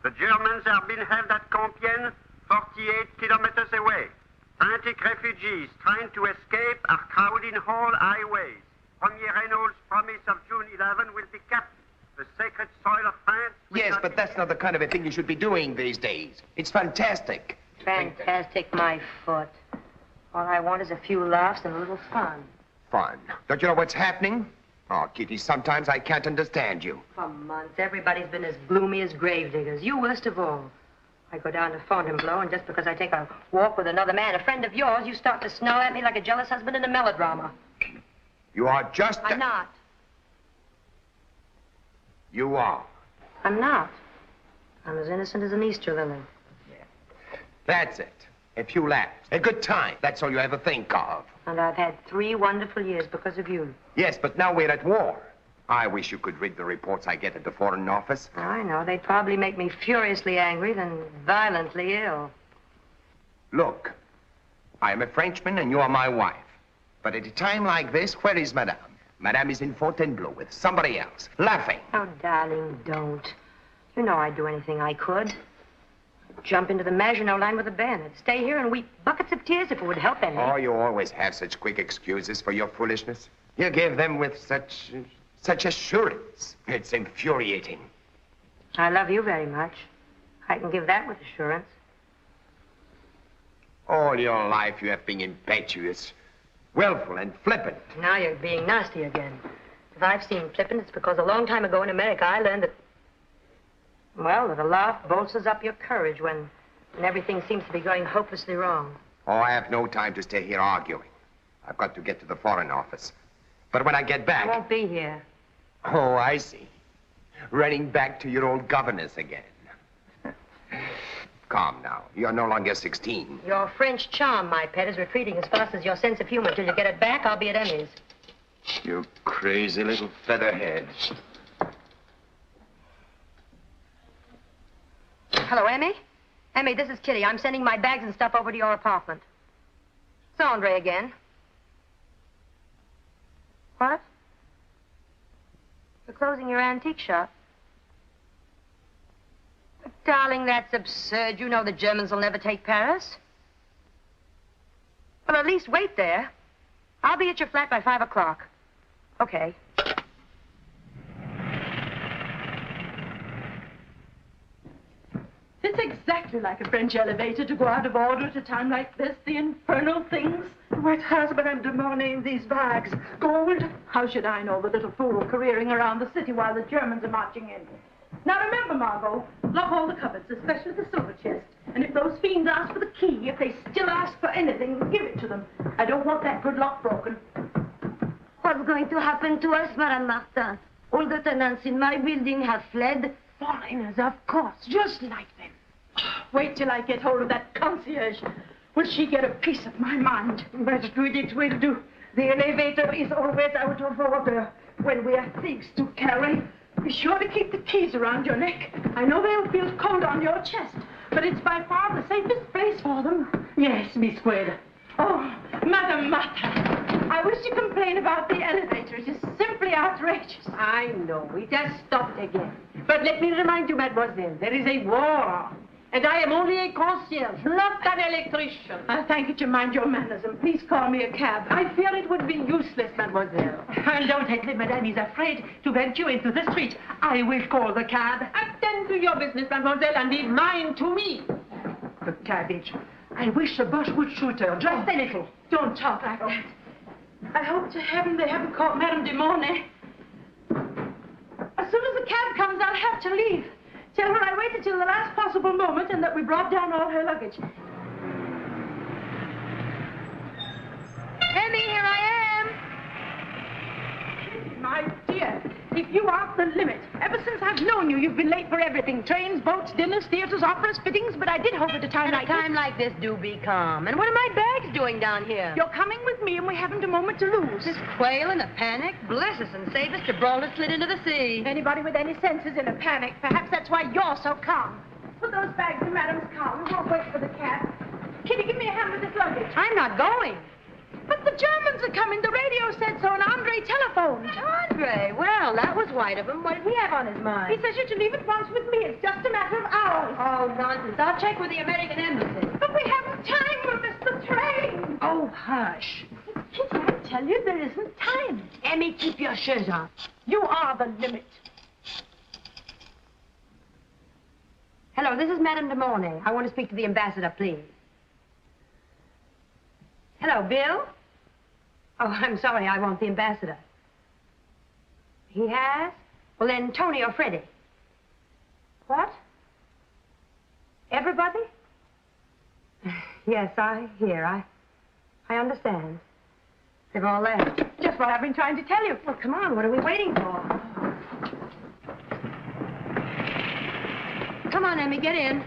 The Germans have been held at Compiègne, 48 kilometers away. Frantic refugees trying to escape are crowding whole highways. Premier Renault's promise of June 11 will be kept. The sacred soil of France... Yes, but that's not the kind of a thing you should be doing these days. It's fantastic. Fantastic, my foot. All I want is a few laughs and a little fun. Fun? Don't you know what's happening? Oh, Kitty, sometimes I can't understand you. For months, everybody's been as gloomy as gravediggers. You worst of all. I go down to Fontainebleau, and just because I take a walk with another man, a friend of yours, you start to snarl at me like a jealous husband in a melodrama. You are just... I'm not. You are. I'm not. I'm as innocent as an Easter lily. Yeah. That's it. A few laughs. A good time. That's all you ever think of. And I've had 3 wonderful years because of you. Yes, but now we're at war. I wish you could read the reports I get at the Foreign Office. I know. They'd probably make me furiously angry, then violently ill. Look, I am a Frenchman and you are my wife. But at a time like this, where is Madame? Madame is in Fontainebleau with somebody else, laughing. Oh, darling, don't. You know I'd do anything I could. Jump into the Maginot Line with a Bennett. Stay here and weep buckets of tears if it would help any. Oh, you always have such quick excuses for your foolishness. You give them with such assurance. It's infuriating. I love you very much. I can give that with assurance. All your life you have been impetuous, willful and flippant. Now you're being nasty again. If I've seen flippant, it's because a long time ago in America I learned that, well, that a laugh bolsters up your courage when everything seems to be going hopelessly wrong. Oh, I have no time to stay here arguing. I've got to get to the Foreign Office. But when I get back... I won't be here. Oh, I see. Running back to your old governess again. Calm now. You're no longer 16. Your French charm, my pet, is retreating as fast as your sense of humor. Till you get it back, I'll be at Emmy's. You crazy little featherhead. Hello, Emmy? Emmy, this is Kitty. I'm sending my bags and stuff over to your apartment. It's Andre again. What? You're closing your antique shop? But, darling, that's absurd. You know the Germans will never take Paris. Well, at least wait there. I'll be at your flat by 5 o'clock. Okay. It's exactly like a French elevator to go out of order at a time like this. The infernal things. What has Madame de Mornay in these bags? Gold? How should I know, the little fool careering around the city while the Germans are marching in? Now remember, Margot, lock all the cupboards, especially the silver chest. And if those fiends ask for the key, if they still ask for anything, give it to them. I don't want that good lock broken. What's going to happen to us, Madame Martin? All the tenants in my building have fled. Foreigners, of course, just like them. Wait till I get hold of that concierge. Will she get a piece of my mind? But it will do. The elevator is always out of order when we have things to carry. Be sure to keep the keys around your neck. I know they'll feel cold on your chest, but it's by far the safest place for them. Yes, Miss Quayle. Oh, Madame Martin, I wish to complain about the elevator. It is simply outrageous. I know. It has stopped again. But let me remind you, mademoiselle, there is a war. And I am only a concierge, not an electrician. I thank you to mind your manners, and please call me a cab. I fear it would be useless, mademoiselle. Undoubtedly, madame is afraid to venture into the street. I will call the cab. Attend to your business, mademoiselle, and leave mine to me. The cabbage. I wish the Boche would shoot her, just a little. Don't talk like that. I hope to heaven they haven't caught Madame de Mornay. As soon as the cab comes, I'll have to leave. Tell her I waited till the last possible moment and that we brought down all her luggage. Emmy, here I am. My dear, if you aren't the limit. Ever since I've known you, you've been late for everything. Trains, boats, dinners, theaters, operas, fittings, but I did hope at a time like this. At a time like this, do be calm. And what are my bags doing down here? You're coming with me and we haven't a moment to lose. This Quayle in a panic? Bless us and save us, Gibraltar slid into the sea. Anybody with any sense is in a panic. Perhaps that's why you're so calm. Put those bags in Madame's car. We won't wait for the cab. Kitty, give me a hand with this luggage. I'm not going. But the Germans are coming. The radio said so, and Andre telephoned. Andre? Well, that was white of him. What did he have on his mind? He says you're to leave at once with me. It's just a matter of hours. Oh, nonsense. I'll check with the American Embassy. But we haven't time. We'll miss the train. Oh, hush. Kitty, I tell you, there isn't time. Emmy, keep your shirt on. You are the limit. Hello, this is Madame de Mornay. I want to speak to the ambassador, please. Hello, Bill? Oh, I'm sorry, I want the ambassador. He has? Well, then, Tony or Freddie. What? Everybody? Yes, I hear. I understand. They've all left. Just what I've been trying to tell you. Well, come on, what are we waiting for? Come on, Emmy, get in.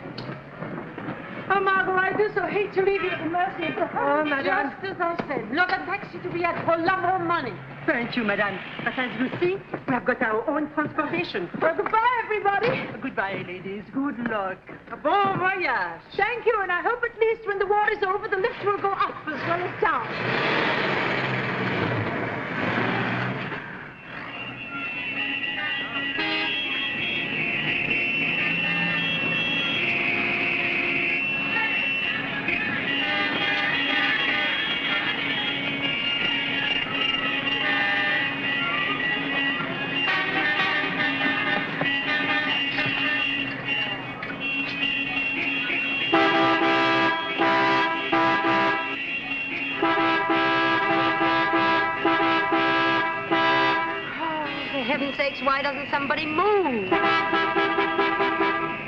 Oh, Margot, I do so hate to leave you at the mercy of the Oh, madame. Just as I said. Not a taxi to be had for love or money. Thank you, madame. But as you see, we have got our own transportation. Well, goodbye, everybody. Goodbye, ladies. Good luck. Bon voyage. Thank you, and I hope at least when the war is over, the lift will go up as well as down. Why doesn't somebody move?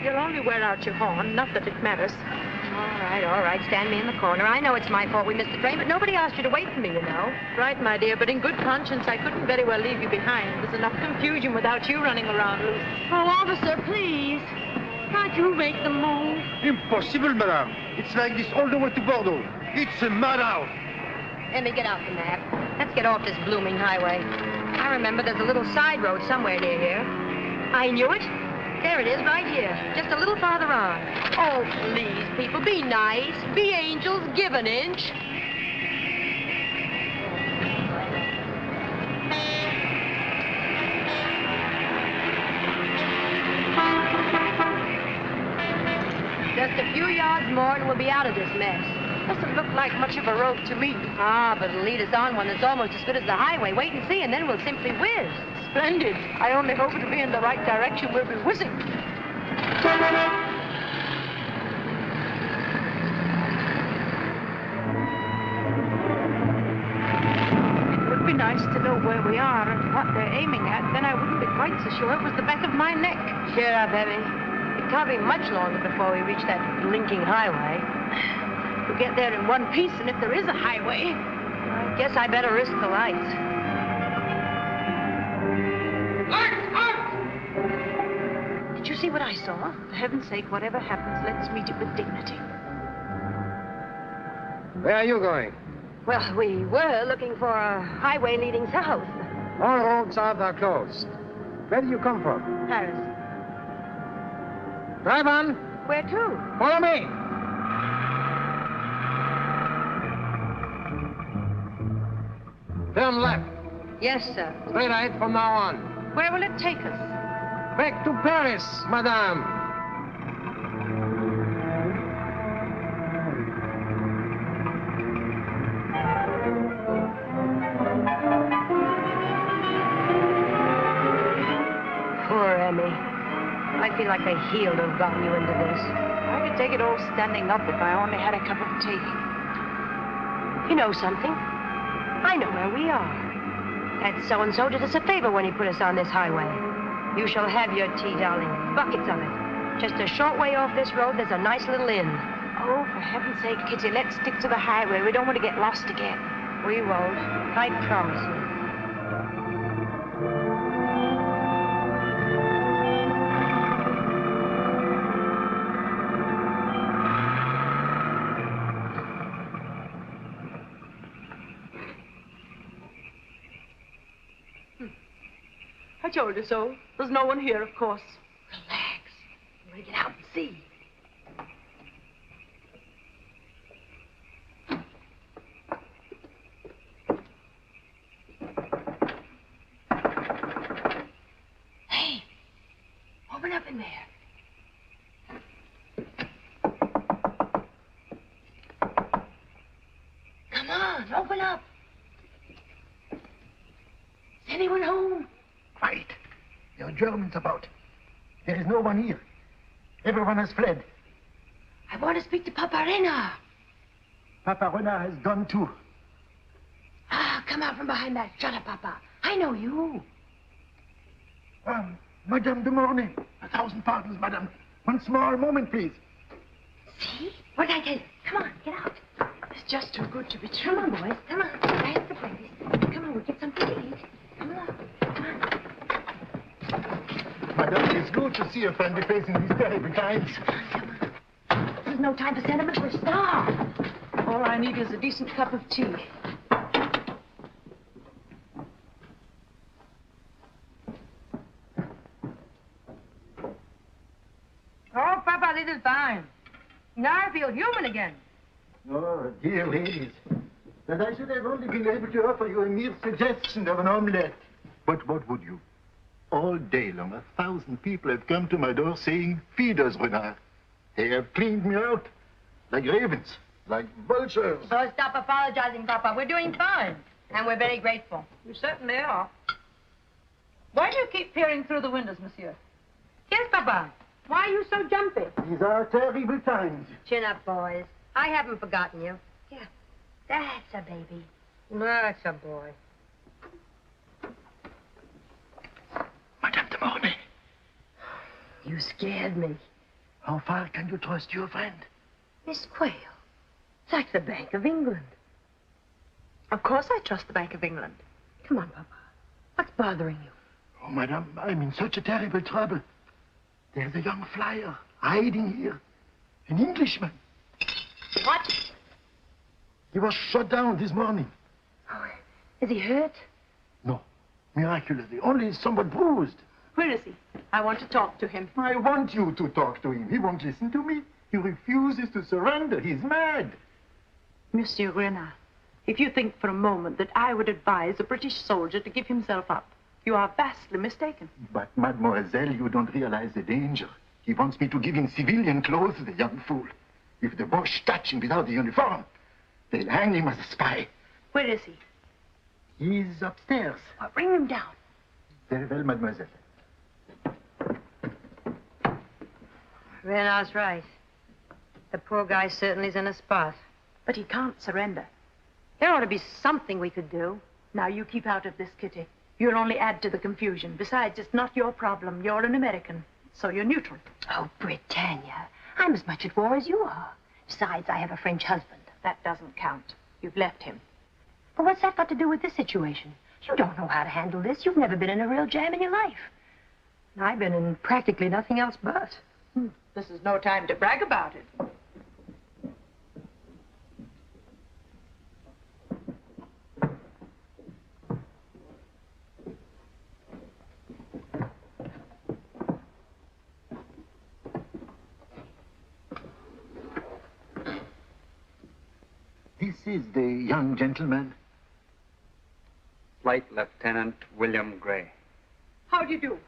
You'll only wear out your horn, not that it matters. All right. Stand me in the corner. I know it's my fault we missed the train, but nobody asked you to wait for me, you know. Right, my dear, but in good conscience, I couldn't very well leave you behind. There's enough confusion without you running around loose. Oh, officer, please. Can't you make the move? Impossible, madame. It's like this all the way to Bordeaux. It's a madhouse. Emmy, get out the map. Let's get off this blooming highway. I remember there's a little side road somewhere near here. I knew it. There it is, right here. Just a little farther on. Oh, please, people, be nice. Be angels. Give an inch. Just a few yards more and we'll be out of this mess. Doesn't look like much of a road to me. Ah, but it'll lead us on one that's almost as good as the highway. Wait and see, and then we'll simply whiz. Splendid. I only hope it'll be in the right direction. We'll be whizzing. It would be nice to know where we are and what they're aiming at. Then I wouldn't be quite so sure it was the back of my neck. Cheer up, Emmy. It can't be much longer before we reach that blinking highway. We'll get there in one piece, and if there is a highway... I guess I better risk the lights. Did you see what I saw? For heaven's sake, whatever happens, let's meet it with dignity. Where are you going? Well, we were looking for a highway leading south. All roads south are closed. Where do you come from? Paris. Drive on. Where to? Follow me. Turn left. Yes, sir. Straight ahead from now on. Where will it take us? Back to Paris, madame. Poor Emmy. I feel like the heel to have gotten you into this. I could take it all standing up if I only had a cup of tea. You know something? I know where we are. That so-and-so did us a favor when he put us on this highway. You shall have your tea, darling. Buckets of it. Just a short way off this road, there's a nice little inn. Oh, for heaven's sake, Kitty, let's stick to the highway. We don't want to get lost again. We won't. I promise you. I told you so. There's no one here, of course. Relax. I'm going to get out and see. Hey, open up in there. are Germans about. There is no one here. Everyone has fled. I want to speak to Papa Renard. Papa Renard has gone too. Ah, come out from behind that. Shut up, Papa. I know you. Madame de Mornay. 1,000 pardons, madame. One small moment, please. See? What did I tell you? Come on, get out. It's just too good to be true. Come on, boys. Come on. I have the breakfast. Come on, we'll get something to eat. Come along. Come on. Madame, it's good to see a friendly face in these terrible times. Come on. This is no time for sentiment. We're starved. All I need is a decent cup of tea. Oh, Papa, this is fine. Now I feel human again. Oh, dear ladies. That I should have only been able to offer you a mere suggestion of an omelette. But what would you? All day long, 1,000 people have come to my door saying, feed us, Renard. They have cleaned me out like ravens, like vultures. So stop apologizing, Papa. We're doing fine. And we're very grateful. You certainly are. Why do you keep peering through the windows, monsieur? Yes, Papa. Why are you so jumpy? These are terrible times. Chin up, boys. I haven't forgotten you. Yeah, that's a baby. That's a boy. Madame de Mornay. You scared me. How far can you trust your friend? Miss Quayle. It's like the Bank of England. Of course I trust the Bank of England. Come on, Papa. What's bothering you? Oh, madame, I'm in such a terrible trouble. There's a young flyer hiding here. An Englishman. What? He was shot down this morning. Oh, is he hurt? No, miraculously. Only somewhat bruised. Where is he? I want to talk to him. I want you to talk to him. He won't listen to me. He refuses to surrender. He's mad. Monsieur Renard, if you think for a moment that I would advise a British soldier to give himself up, you are vastly mistaken. But, mademoiselle, you don't realize the danger. He wants me to give him civilian clothes, the young fool. If the Boches touch him without the uniform, they'll hang him as a spy. Where is he? He's upstairs. Well, bring him down. Very well, mademoiselle. Renard's right. The poor guy certainly is in a spot. But he can't surrender. There ought to be something we could do. Now, you keep out of this, Kitty. You'll only add to the confusion. Besides, it's not your problem. You're an American, so you're neutral. Oh, Britannia. I'm as much at war as you are. Besides, I have a French husband. That doesn't count. You've left him. But what's that got to do with this situation? You don't know how to handle this. You've never been in a real jam in your life. And I've been in practically nothing else but. This is no time to brag about it. This is the young gentleman. Flight Lieutenant William Gray. How do you do?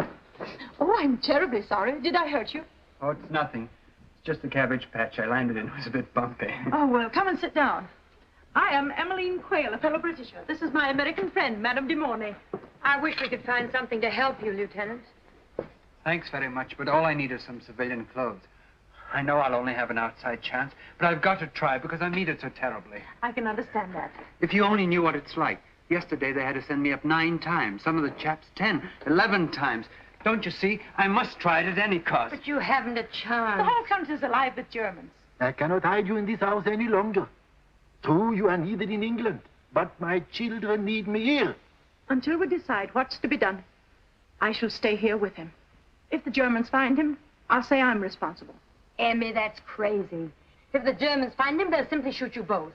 Oh, I'm terribly sorry. Did I hurt you? Oh, it's nothing. It's just the cabbage patch I landed in. It was a bit bumpy. Oh, well, come and sit down. I am Emmyline Quayle, a fellow Britisher. This is my American friend, Madame de Mornay. I wish we could find something to help you, Lieutenant. Thanks very much, but all I need is some civilian clothes. I know I'll only have an outside chance, but I've got to try because I'm needed so terribly. I can understand that. If you only knew what it's like. Yesterday they had to send me up 9 times. Some of the chaps 10, 11 times. Don't you see? I must try it at any cost. But you haven't a chance. The whole country's alive with Germans. I cannot hide you in this house any longer. True, you are needed in England, but my children need me here. Until we decide what's to be done, I shall stay here with him. If the Germans find him, I'll say I'm responsible. Emmy, that's crazy. If the Germans find him, they'll simply shoot you both.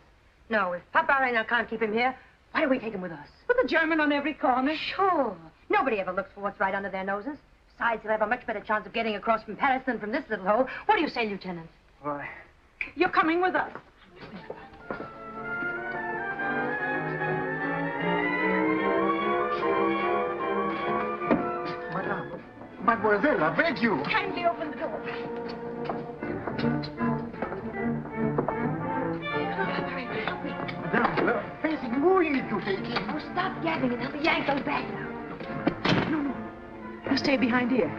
No, if Papa Renard can't keep him here, why don't we take him with us? With a German on every corner? Sure. Nobody ever looks for what's right under their noses. Besides, he'll have a much better chance of getting across from Paris than from this little hole. What do you say, Lieutenant? Why? You're coming with us. Madame, mademoiselle, I beg you. Kindly open the door. Madame, you're facing ruin if you take him. Oh, stop gabbing and help me yank those bags out. No. You stay behind here.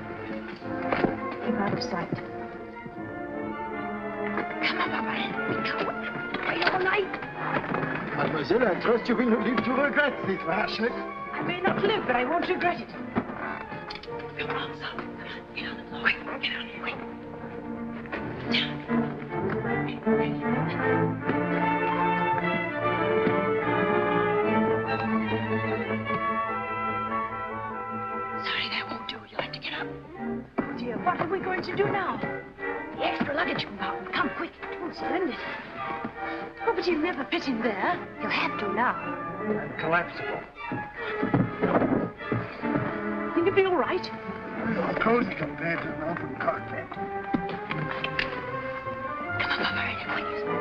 Keep out of sight. Come on, Papa. Wait all night. Mademoiselle, I trust you will not live to regret this rashness. I may not live, but I won't regret it. Come on, son. Come on. Get on the floor. Quick, get on here. Quick. Sorry, that won't do. You'll have to get up. Oh, dear, what are we going to do now? The extra luggage compartment. Come, quick. Oh, splendid. Oh, but you'll never fit in there. You'll have to now. I'm collapsible. Think it'll be all right? You're cozy compared to an open cockpit. Come on, Papa. Quick, use my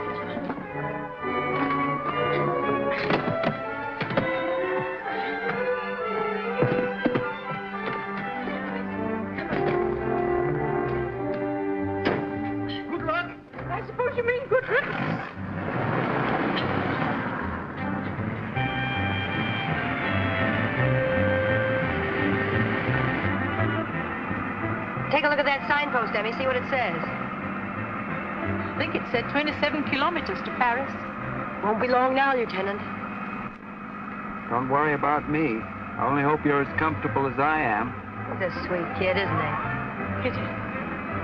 Good luck. I suppose you mean good riddance. Take a look at that signpost, Emmy. See what it says. I think it said 27 kilometers to Paris. Won't be long now, Lieutenant. Don't worry about me. I only hope you're as comfortable as I am. He's a sweet kid, isn't he? Kitty,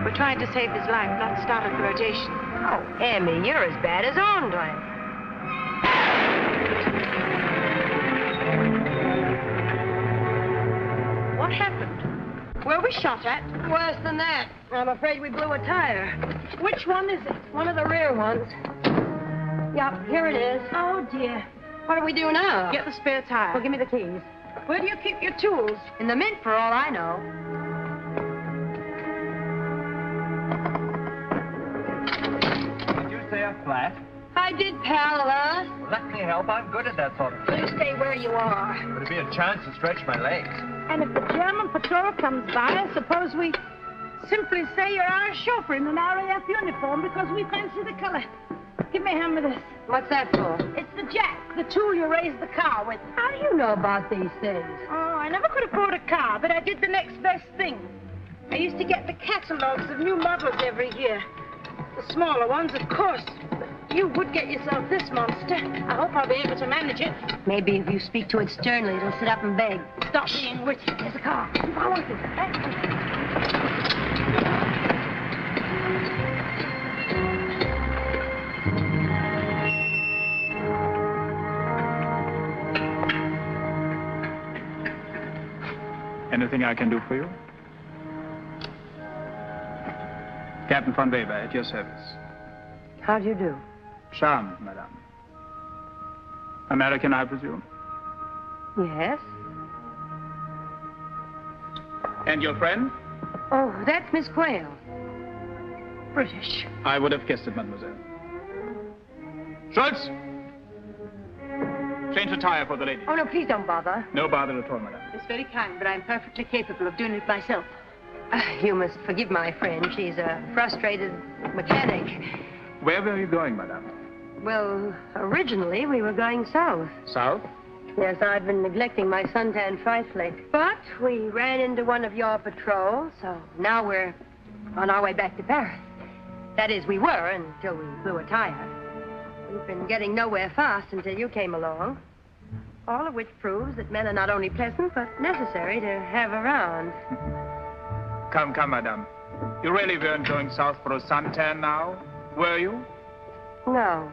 we're trying to save his life, not start a flirtation. Oh, Emmy, you're as bad as Andre. What happened? Were we shot at? Worse than that. I'm afraid we blew a tire. Which one is it? One of the rear ones. Yup, here it is. Oh, dear. What do we do now? Get the spare tire. Well, give me the keys. Where do you keep your tools? In the mint, for all I know. Did you say a flat? I did, pal, Let me help. I'm good at that sort of thing. You stay where you are. Would it be a chance to stretch my legs? And if the German patrol comes by, I suppose we simply say you're our chauffeur in an RAF uniform because we fancy the color. Give me a hand with this. What's that for? It's the jack, the tool you raise the car with. How do you know about these things? Oh, I never could afford a car, but I did the next best thing. I used to get the catalogs of new models every year. The smaller ones, of course. But you would get yourself this monster. I hope I'll be able to manage it. Maybe if you speak to it sternly, it'll sit up and beg. Stop being witty. There's a car. I want to. Anything I can do for you? Captain von Weber, at your service. How do you do? Charmed, madame. American, I presume? Yes? And your friend? Oh, that's Miss Quayle. British. I would have guessed it, mademoiselle. Schultz! Change the tire for the lady. Oh, no, please don't bother. No bother at all, madame. It's very kind, but I'm perfectly capable of doing it myself. You must forgive my friend. She's a frustrated mechanic. Where were you going, madame? Well, originally we were going south. South? Yes, I've been neglecting my suntan frightfully. But we ran into one of your patrols, so now we're on our way back to Paris. That is, we were until we blew a tire. We've been getting nowhere fast until you came along. All of which proves that men are not only pleasant, but necessary to have around. Come, madame. You really weren't going south for a suntan now, were you? No.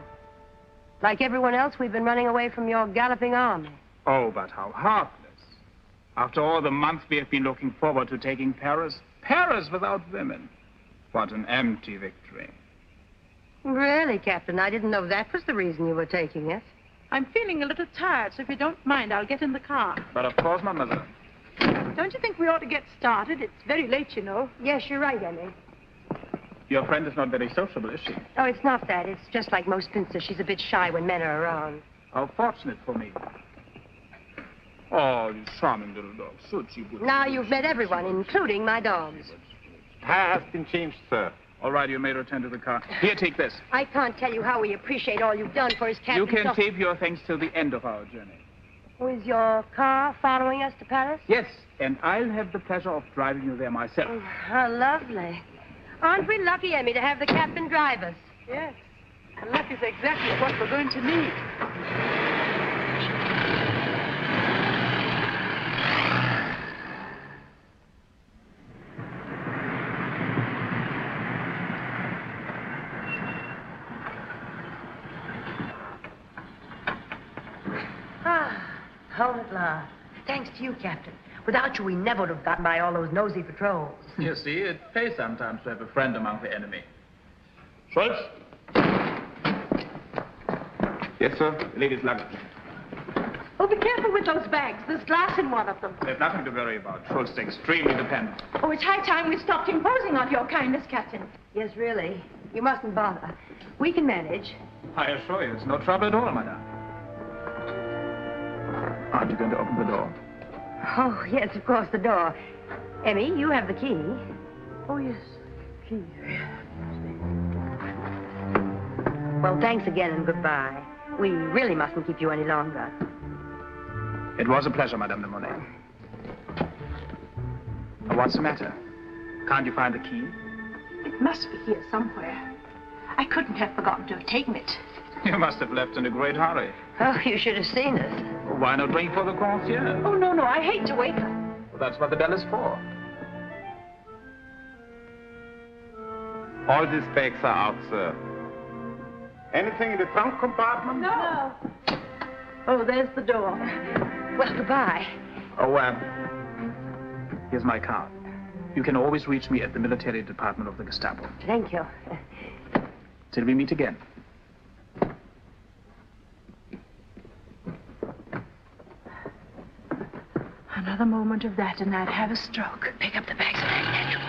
Like everyone else, we've been running away from your galloping army. Oh, but how heartless. After all the months we have been looking forward to taking Paris. Paris without women. What an empty victory. Really, Captain, I didn't know that was the reason you were taking it. I'm feeling a little tired, so if you don't mind, I'll get in the car. But of course, mademoiselle. Don't you think we ought to get started? It's very late, you know. Yes, you're right, Emmy. Your friend is not very sociable, is she? Oh, it's not that. It's just like most spinsters. She's a bit shy when men are around. How fortunate for me. Oh, you charming little dog. Should she would. Now you've met everyone, including my dogs. Tire has been changed, sir. All right, you may return to the car. Here, take this. I can't tell you how we appreciate all you've done for his captain. You can save your thanks till the end of our journey. Is your car following us to Paris? Yes, and I'll have the pleasure of driving you there myself. Oh, how lovely. Aren't we lucky, Emmy, to have the captain drive us? Yes. And luck is exactly what we're going to need. Home at last. Thanks to you, Captain. Without you, we never would have gotten by all those nosy patrols. You see, it pays sometimes to have a friend among the enemy. Schultz? Yes, sir. The lady's luggage. Oh, be careful with those bags. There's glass in one of them. There's nothing to worry about. Schultz is extremely dependent. Oh, it's high time we stopped imposing on your kindness, Captain. Yes, really. You mustn't bother. We can manage. I assure you, it's no trouble at all, madame. Aren't you going to open the door? Oh, yes, of course, the door. Emmy, you have the key. Oh, yes. Key. Well, thanks again and goodbye. We really mustn't keep you any longer. It was a pleasure, Madame de Mornay. What's the matter? Can't you find the key? It must be here somewhere. I couldn't have forgotten to have taken it. You must have left in a great hurry. Oh, you should have seen us. Why not ring for the concierge? Oh, no, I hate to wake her. Well, that's what the bell is for. All these bags are out, sir. Anything in the trunk compartment? No. Oh, there's the door. Well, goodbye. Oh, here's my card. You can always reach me at the military department of the Gestapo. Thank you. Till we meet again. Another moment of that and I'd have a stroke. Pick up the bags and hang it.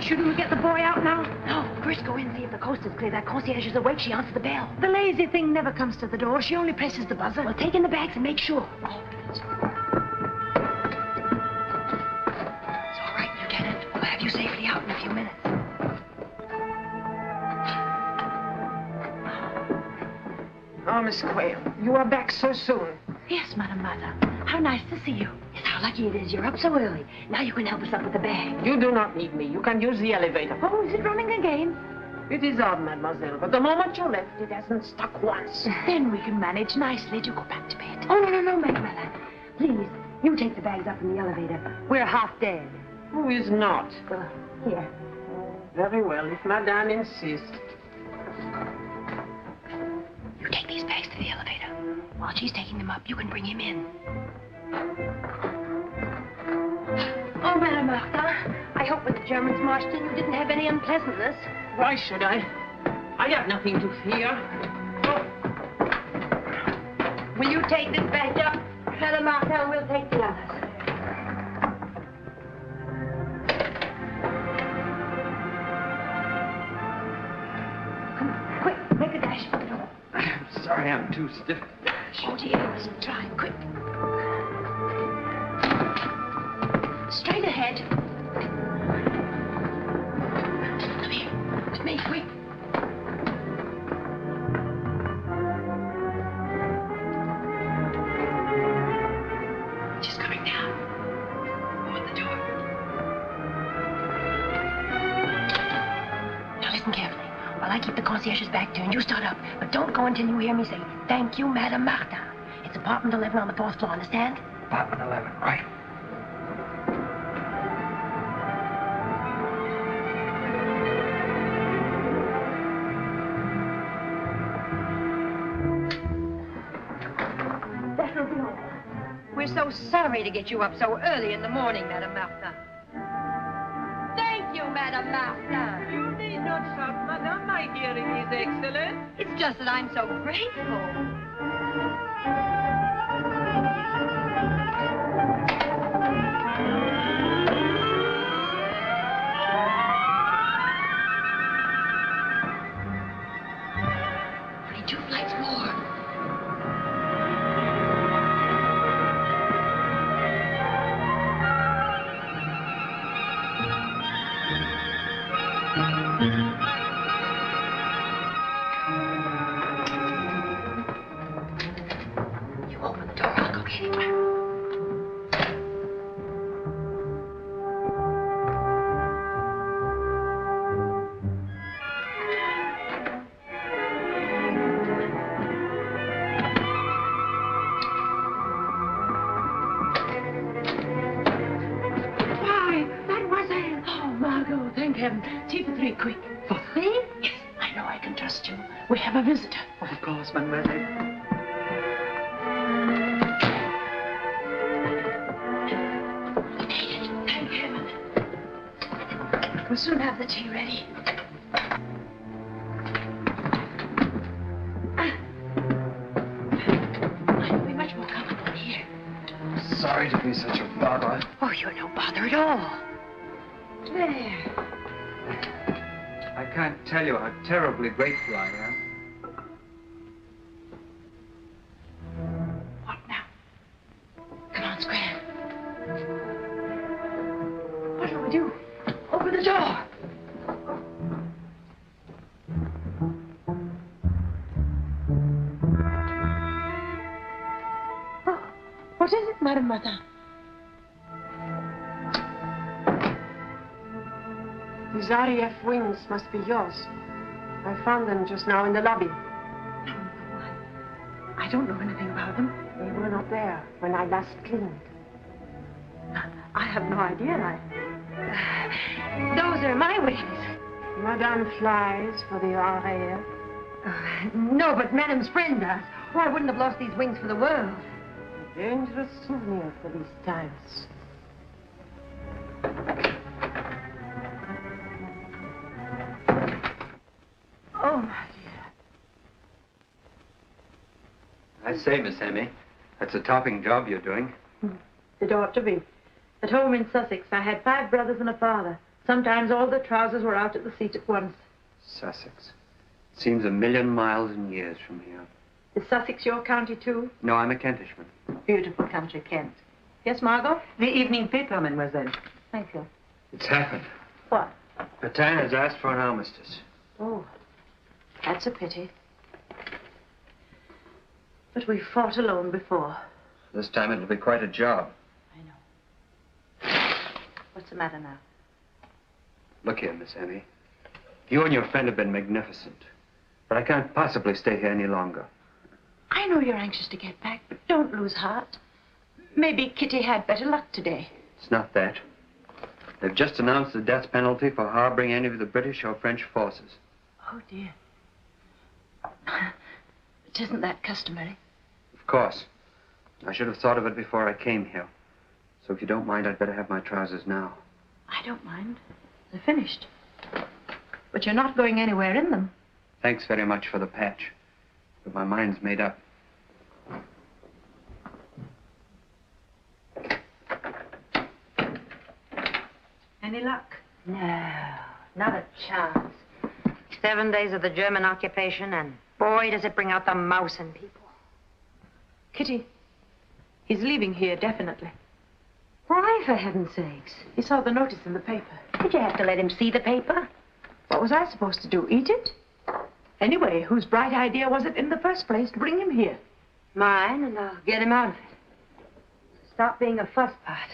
Shouldn't we get the boy out now? No, first go in and see if the coast is clear. That concierge is awake. She answers the bell. The lazy thing never comes to the door. She only presses the buzzer. Well, take in the bags and make sure. Oh, it's all right, Lieutenant. We'll have you safely out in a few minutes. Oh, Miss Quayle, you are back so soon. Yes, Madame Martha. How nice to see you. Yes, how lucky it is. You're up so early. Now you can help us up with the bag. You do not need me. You can use the elevator. Oh, is it running again? It is odd, mademoiselle, but the moment you left, it hasn't stuck once. Then we can manage nicely to go back to bed. Oh, no, Mademoiselle. Please, you take the bags up in the elevator. We're half dead. Who is not? Well, here. Very well, if madame insists. You take these bags to the elevator. While she's taking them up, you can bring him in. Oh, Madame Martha, I hope when the Germans marched in, you didn't have any unpleasantness. Why should I? I have nothing to fear. Will you take this bag up? Madame Martha, we'll take the others. Come on, quick, make a dash for the door. I'm sorry, I'm too stiff. Oh, dear, you mustn't try. Quick. Straight ahead. Come here. With me, quick. She's coming down. Open the door. Now listen carefully. While I keep the concierge's back turned, you start up. But don't go until you hear me say, "Thank you, Madame Martha." It's apartment 11 on the 4th floor, understand? Apartment 11, right. That'll be all. We're so sorry to get you up so early in the morning, Madame Martha. Thank you, Madame Martha. You need not shout, madame. My hearing is excellent. It's just that I'm so grateful. Only 2 flights more. heaven. Tea for 3, quick. For 3? Yes, I know I can trust you. We have a visitor. Of course, mademoiselle. We made it. Thank heaven. We'll soon have the tea ready. I'll be much more comfortable here. Sorry to be such a bother. Oh, you're no bother at all. There. I can't tell you how terribly grateful I am. What now? Come on, Square. What do we do? Open the door. Oh, what is it, Madame Martin? These RAF wings must be yours. I found them just now in the lobby. I don't know anything about them. They were not there when I last cleaned. I have no idea. Those are my wings. Madame flies for the RAF. No, but Madame's friend does. Oh, I wouldn't have lost these wings for the world. A dangerous souvenir for these times. Oh, my dear. I say, Miss Emmy, that's a topping job you're doing. It ought to be. At home in Sussex, I had 5 brothers and a father. Sometimes all the trousers were out at the seat at once. Sussex. Seems a million miles and years from here. Is Sussex your county, too? No, I'm a Kentishman. Beautiful country, Kent. Yes, Margot? The evening paper, mademoiselle. Thank you. It's happened. What? Petain has asked for an armistice. Oh, that's a pity. But we fought alone before. This time it'll be quite a job. I know. What's the matter now? Look here, Miss Emmy. You and your friend have been magnificent. But I can't possibly stay here any longer. I know you're anxious to get back, but don't lose heart. Maybe Kitty had better luck today. It's not that. They've just announced the death penalty for harboring any of the British or French forces. Oh, dear. But isn't that customary? Of course. I should have thought of it before I came here. So if you don't mind, I'd better have my trousers now. I don't mind. They're finished. But you're not going anywhere in them. Thanks very much for the patch. But my mind's made up. Any luck? No, not a chance. 7 days of the German occupation, and boy, does it bring out the mouse in people. Kitty, he's leaving here definitely. Why, for heaven's sakes? He saw the notice in the paper. Did you have to let him see the paper? What was I supposed to do, eat it? Anyway, whose bright idea was it in the first place to bring him here? Mine, and I'll get him out of it. Stop being a fusspot.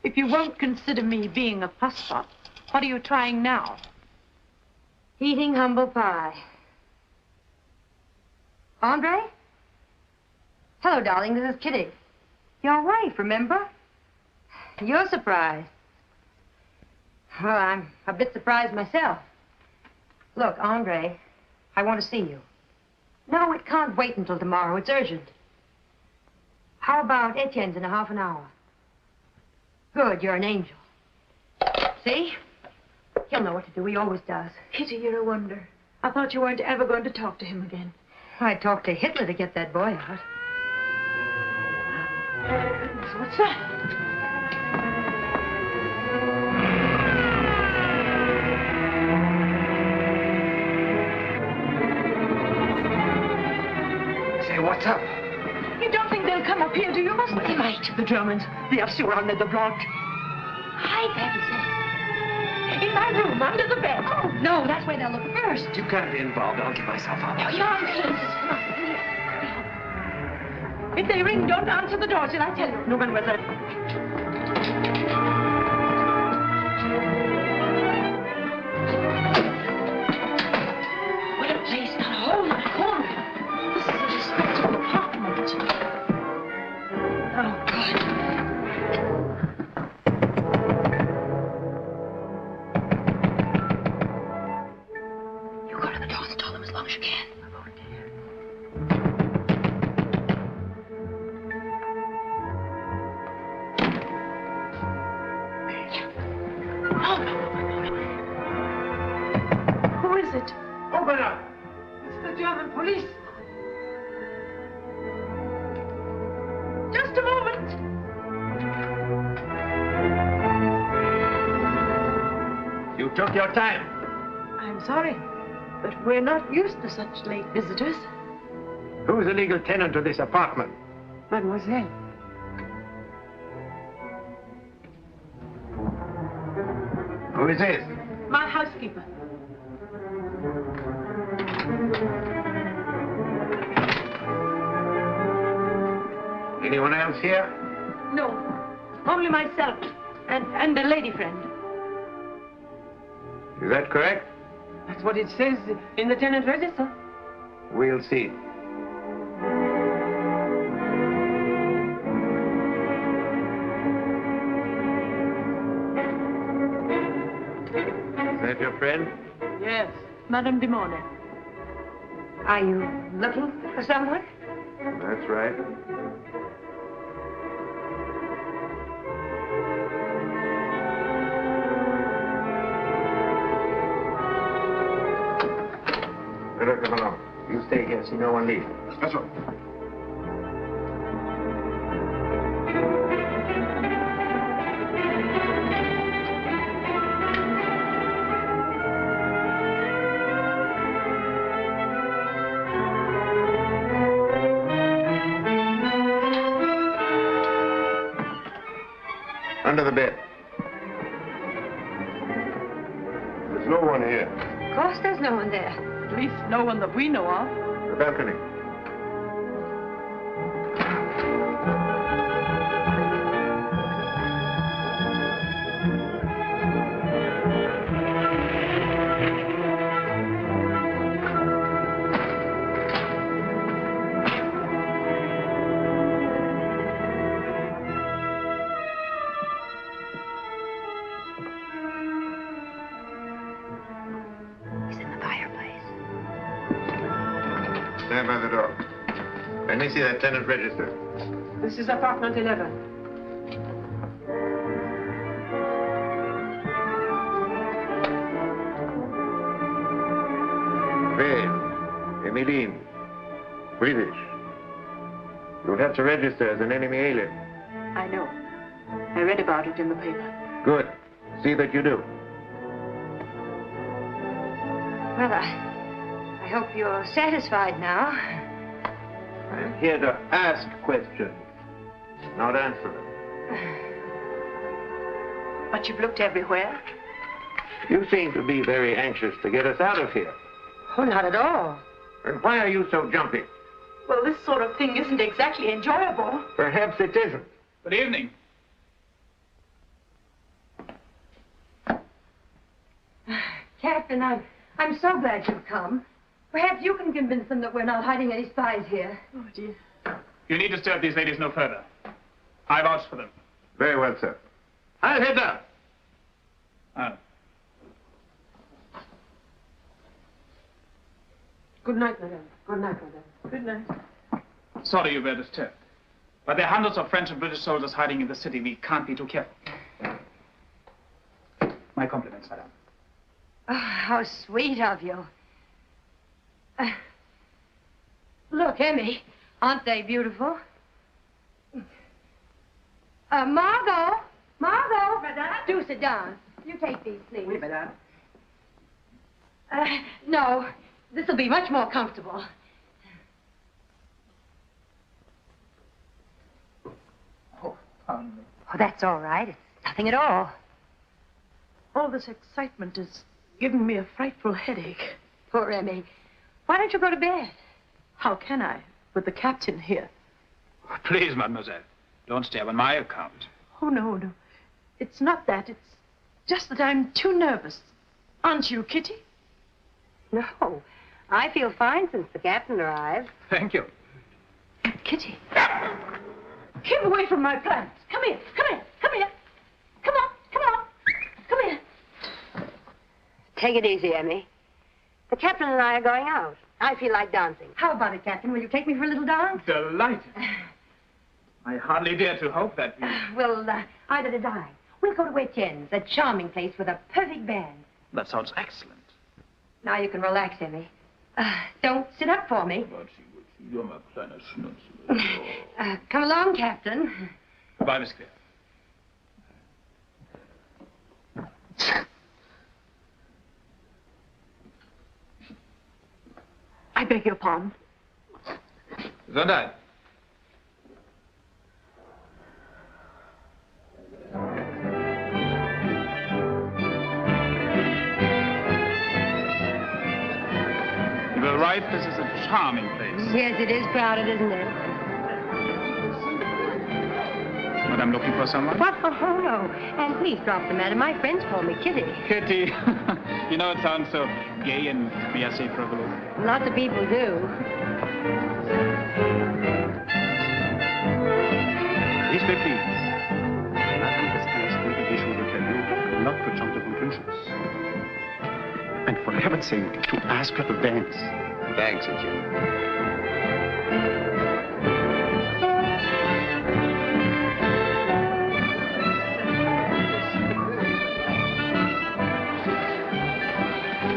If you won't consider me being a fusspot, what are you trying now? Eating humble pie. Andre? Hello, darling. This is Kitty. Your wife, remember? You're surprised. Well, I'm a bit surprised myself. Look, Andre, I want to see you. No, it can't wait until tomorrow. It's urgent. How about Etienne's in a half an hour? Good, you're an angel. See? He'll know what to do. He always does. Kitty, you're a wonder. I thought you weren't ever going to talk to him again. I talked to Hitler to get that boy out. Goodness, what's that? Say, what's up? You don't think they'll come up here, do you? Well, they might. The Germans, they have surrounded the block. Hide, Patsy. In my room, under the bed. Oh, no, that's where they'll look first. You can't be involved. I'll give myself up. Nonsense. Come on, here. If they ring, don't answer the door till I tell you. No, mademoiselle. What a place, not a hole, not a corner. This is a respectable apartment. Oh, God. took your time. I'm sorry, but we're not used to such late visitors. Who's the legal tenant of this apartment? Mademoiselle. Who is this? My housekeeper. Anyone else here? No, only myself and a lady friend. Is that correct? That's what it says in the tenant register. We'll see. Is that your friend? Yes, Madame de Mornay. Are you looking for someone? That's right. Better come along. You stay here, see no one leave. That's all. Under the bed. There's no one here. Of course there's no one there. At least no one that we know of. The balcony. Stand by the door. Let me see that tenant register. This is apartment 11. Quayle, Emmyline, British. You'll have to register as an enemy alien. I know. I read about it in the paper. Good. See that you do. Well, I hope you're satisfied now. I'm here to ask questions, not answer them. But you've looked everywhere. You seem to be very anxious to get us out of here. Oh, not at all. And why are you so jumpy? Well, this sort of thing isn't exactly enjoyable. Perhaps it isn't. Good evening. Captain, I'm so glad you've come. Perhaps you can convince them that we're not hiding any spies here. Oh, dear. You need disturb these ladies no further. I vouch for them. Very well, sir. I'll head down. Oh. Good night, madame. Good night, madame. Good night. Sorry you were disturbed. But there are hundreds of French and British soldiers hiding in the city. We can't be too careful. My compliments, madame. Oh, how sweet of you. Look, Emmy, aren't they beautiful? Margot! Margot! Madame? Do sit down. You take these, please. Oui, madame. No, this will be much more comfortable. Oh, pardon me. Oh, that's all right. It's nothing at all. All this excitement is giving me a frightful headache. Poor Emmy. Why don't you go to bed? How can I, with the captain here? Please, mademoiselle, don't stay on my account. Oh, no, no. It's not that. It's just that I'm too nervous. Aren't you, Kitty? No. I feel fine since the captain arrived. Thank you. Kitty. Keep away from my plants. Come here. Come here. Come here. Come on. Come on. Come here. Take it easy, Emmy. The captain and I are going out. I feel like dancing. How about it, Captain? Will you take me for a little dance? Delighted. I hardly dare to hope that we... Well, either did I. We'll go to Etienne's, a charming place with a perfect band. That sounds excellent. Now you can relax, Emmy. Don't sit up for me. You're my kleiner Schnutzel. Come along, Captain. Goodbye, Miss Clare. beg your pardon. Gesundheit. You were right, this is a charming place. Yes, it is crowded, isn't it? Madame looking for someone? What? Oh, no. And please drop the matter. My friends call me Kitty. Kitty. You know, it sounds so gay and, may I say, frivolous. Lots of people do. This way, please. Madame has asked me to be sure to tell you not to jump the conclusions. And for heaven's sake, to ask her to dance. Thanks, Jim.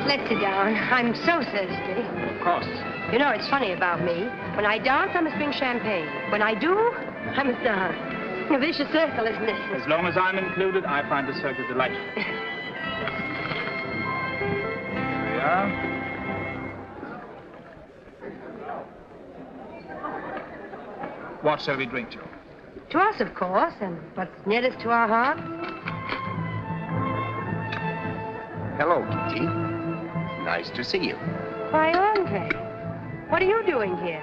Let's sit down. I'm so thirsty. Of course. You know, it's funny about me. When I dance, I must drink champagne. When I do, I must dance. A vicious circle, isn't it? As long as I'm included, I find the circle delightful. Here we are. What shall we drink to? To us, of course, and what's nearest to our hearts. Hello, Kitty. Nice to see you. Why, Andre, what are you doing here?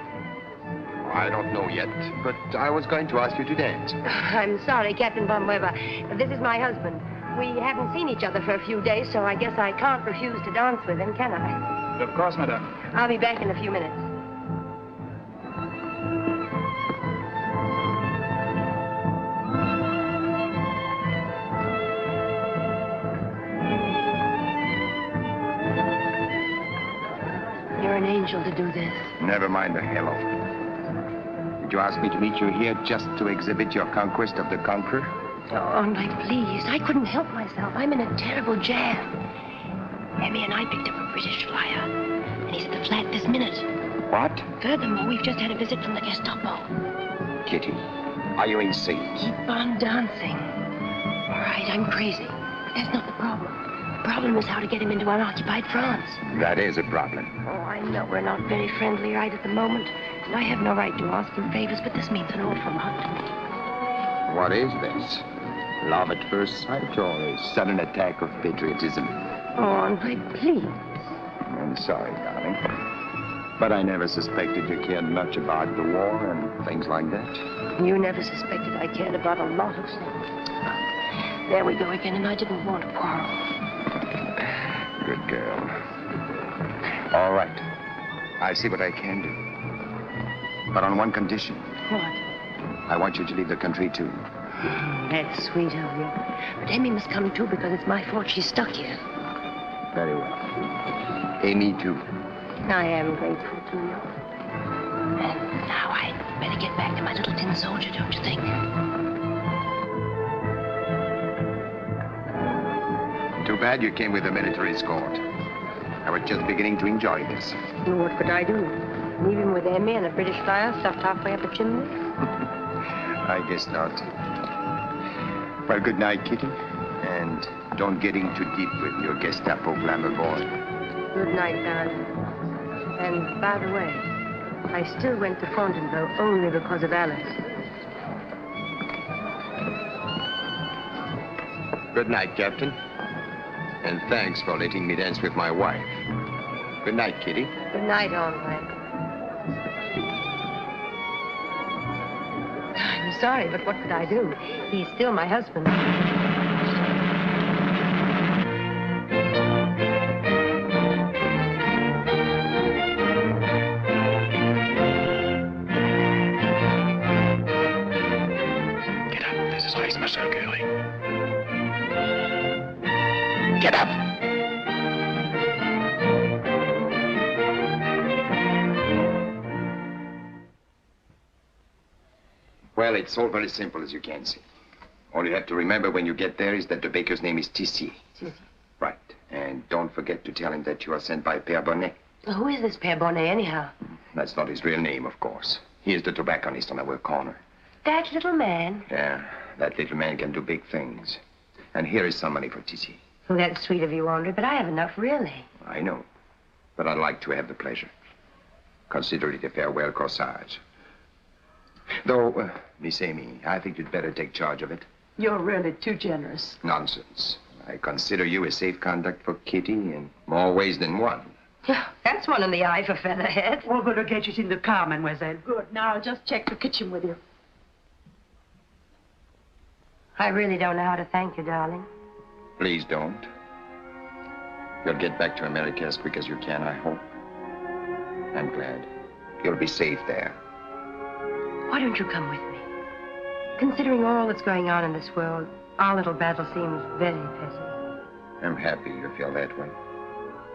I don't know yet, but I was going to ask you to dance. I'm sorry, Captain von Weber. This is my husband. We haven't seen each other for a few days, so I guess I can't refuse to dance with him, can I? Of course, madame. I'll be back in a few minutes. You're an angel to do this. Never mind the hello. Did you ask me to meet you here just to exhibit your conquest of the conqueror? Oh, Andre, please. I couldn't help myself. I'm in a terrible jam. Emmy and I picked up a British flyer, and he's at the flat this minute. What? Furthermore, we've just had a visit from the Gestapo. Kitty, are you insane? Keep on dancing. All right, I'm crazy. But that's not the problem. The problem is how to get him into unoccupied France. That is a problem. Oh, I know we're not very friendly right at the moment, and I have no right to ask him favors, but this means an awful lot to me. What is this? Love at first sight or a sudden attack of patriotism? Oh, Andre, please. I'm sorry, darling. But I never suspected you cared much about the war and things like that. You never suspected I cared about a lot of things. There we go again, and I didn't want to quarrel. Good girl. All right. I'll see what I can do. But on one condition. What? I want you to leave the country, too. That's sweet of you. But Emmy must come, too, because it's my fault she's stuck here. Very well. Amy, too. I am grateful to you. And now I'd better get back to my little tin soldier, don't you think? Too bad you came with a military escort. I was just beginning to enjoy this. Well, what could I do? Leave him with Emmy and a British flyer stuffed halfway up a chimney? I guess not. Well, good night, Kitty. And don't get in too deep with your Gestapo glamour boy. Good night, darling. And by the way, I still went to Fontainebleau only because of Alice. Good night, Captain. And thanks for letting me dance with my wife. Good night, Kitty. Good night, Andre. I'm sorry, but what could I do? He's still my husband. Get up. This is nice, Monsieur Curly. Get up! Well, it's all very simple, as you can see. All you have to remember when you get there is that the baker's name is Tissier. Tissier. Right. And don't forget to tell him that you are sent by Père Bonnet. Who is this Père Bonnet, anyhow? That's not his real name, of course. He is the tobacconist on our corner. That little man? Yeah, that little man can do big things. And here is some money for Tissier. Well, that's sweet of you, Andre, but I have enough, really. I know. But I'd like to have the pleasure. Consider it a farewell corsage. Though, Miss Amy, I think you'd better take charge of it. You're really too generous. Nonsense. I consider you a safe conduct for Kitty in more ways than one. That's one in the eye for Featherhead. We're going to get it in the car, mademoiselle. Good. Now I'll just check the kitchen with you. I really don't know how to thank you, darling. Please don't. You'll get back to America as quick as you can, I hope. I'm glad. You'll be safe there. Why don't you come with me? Considering all that's going on in this world, our little battle seems very petty. I'm happy you feel that way.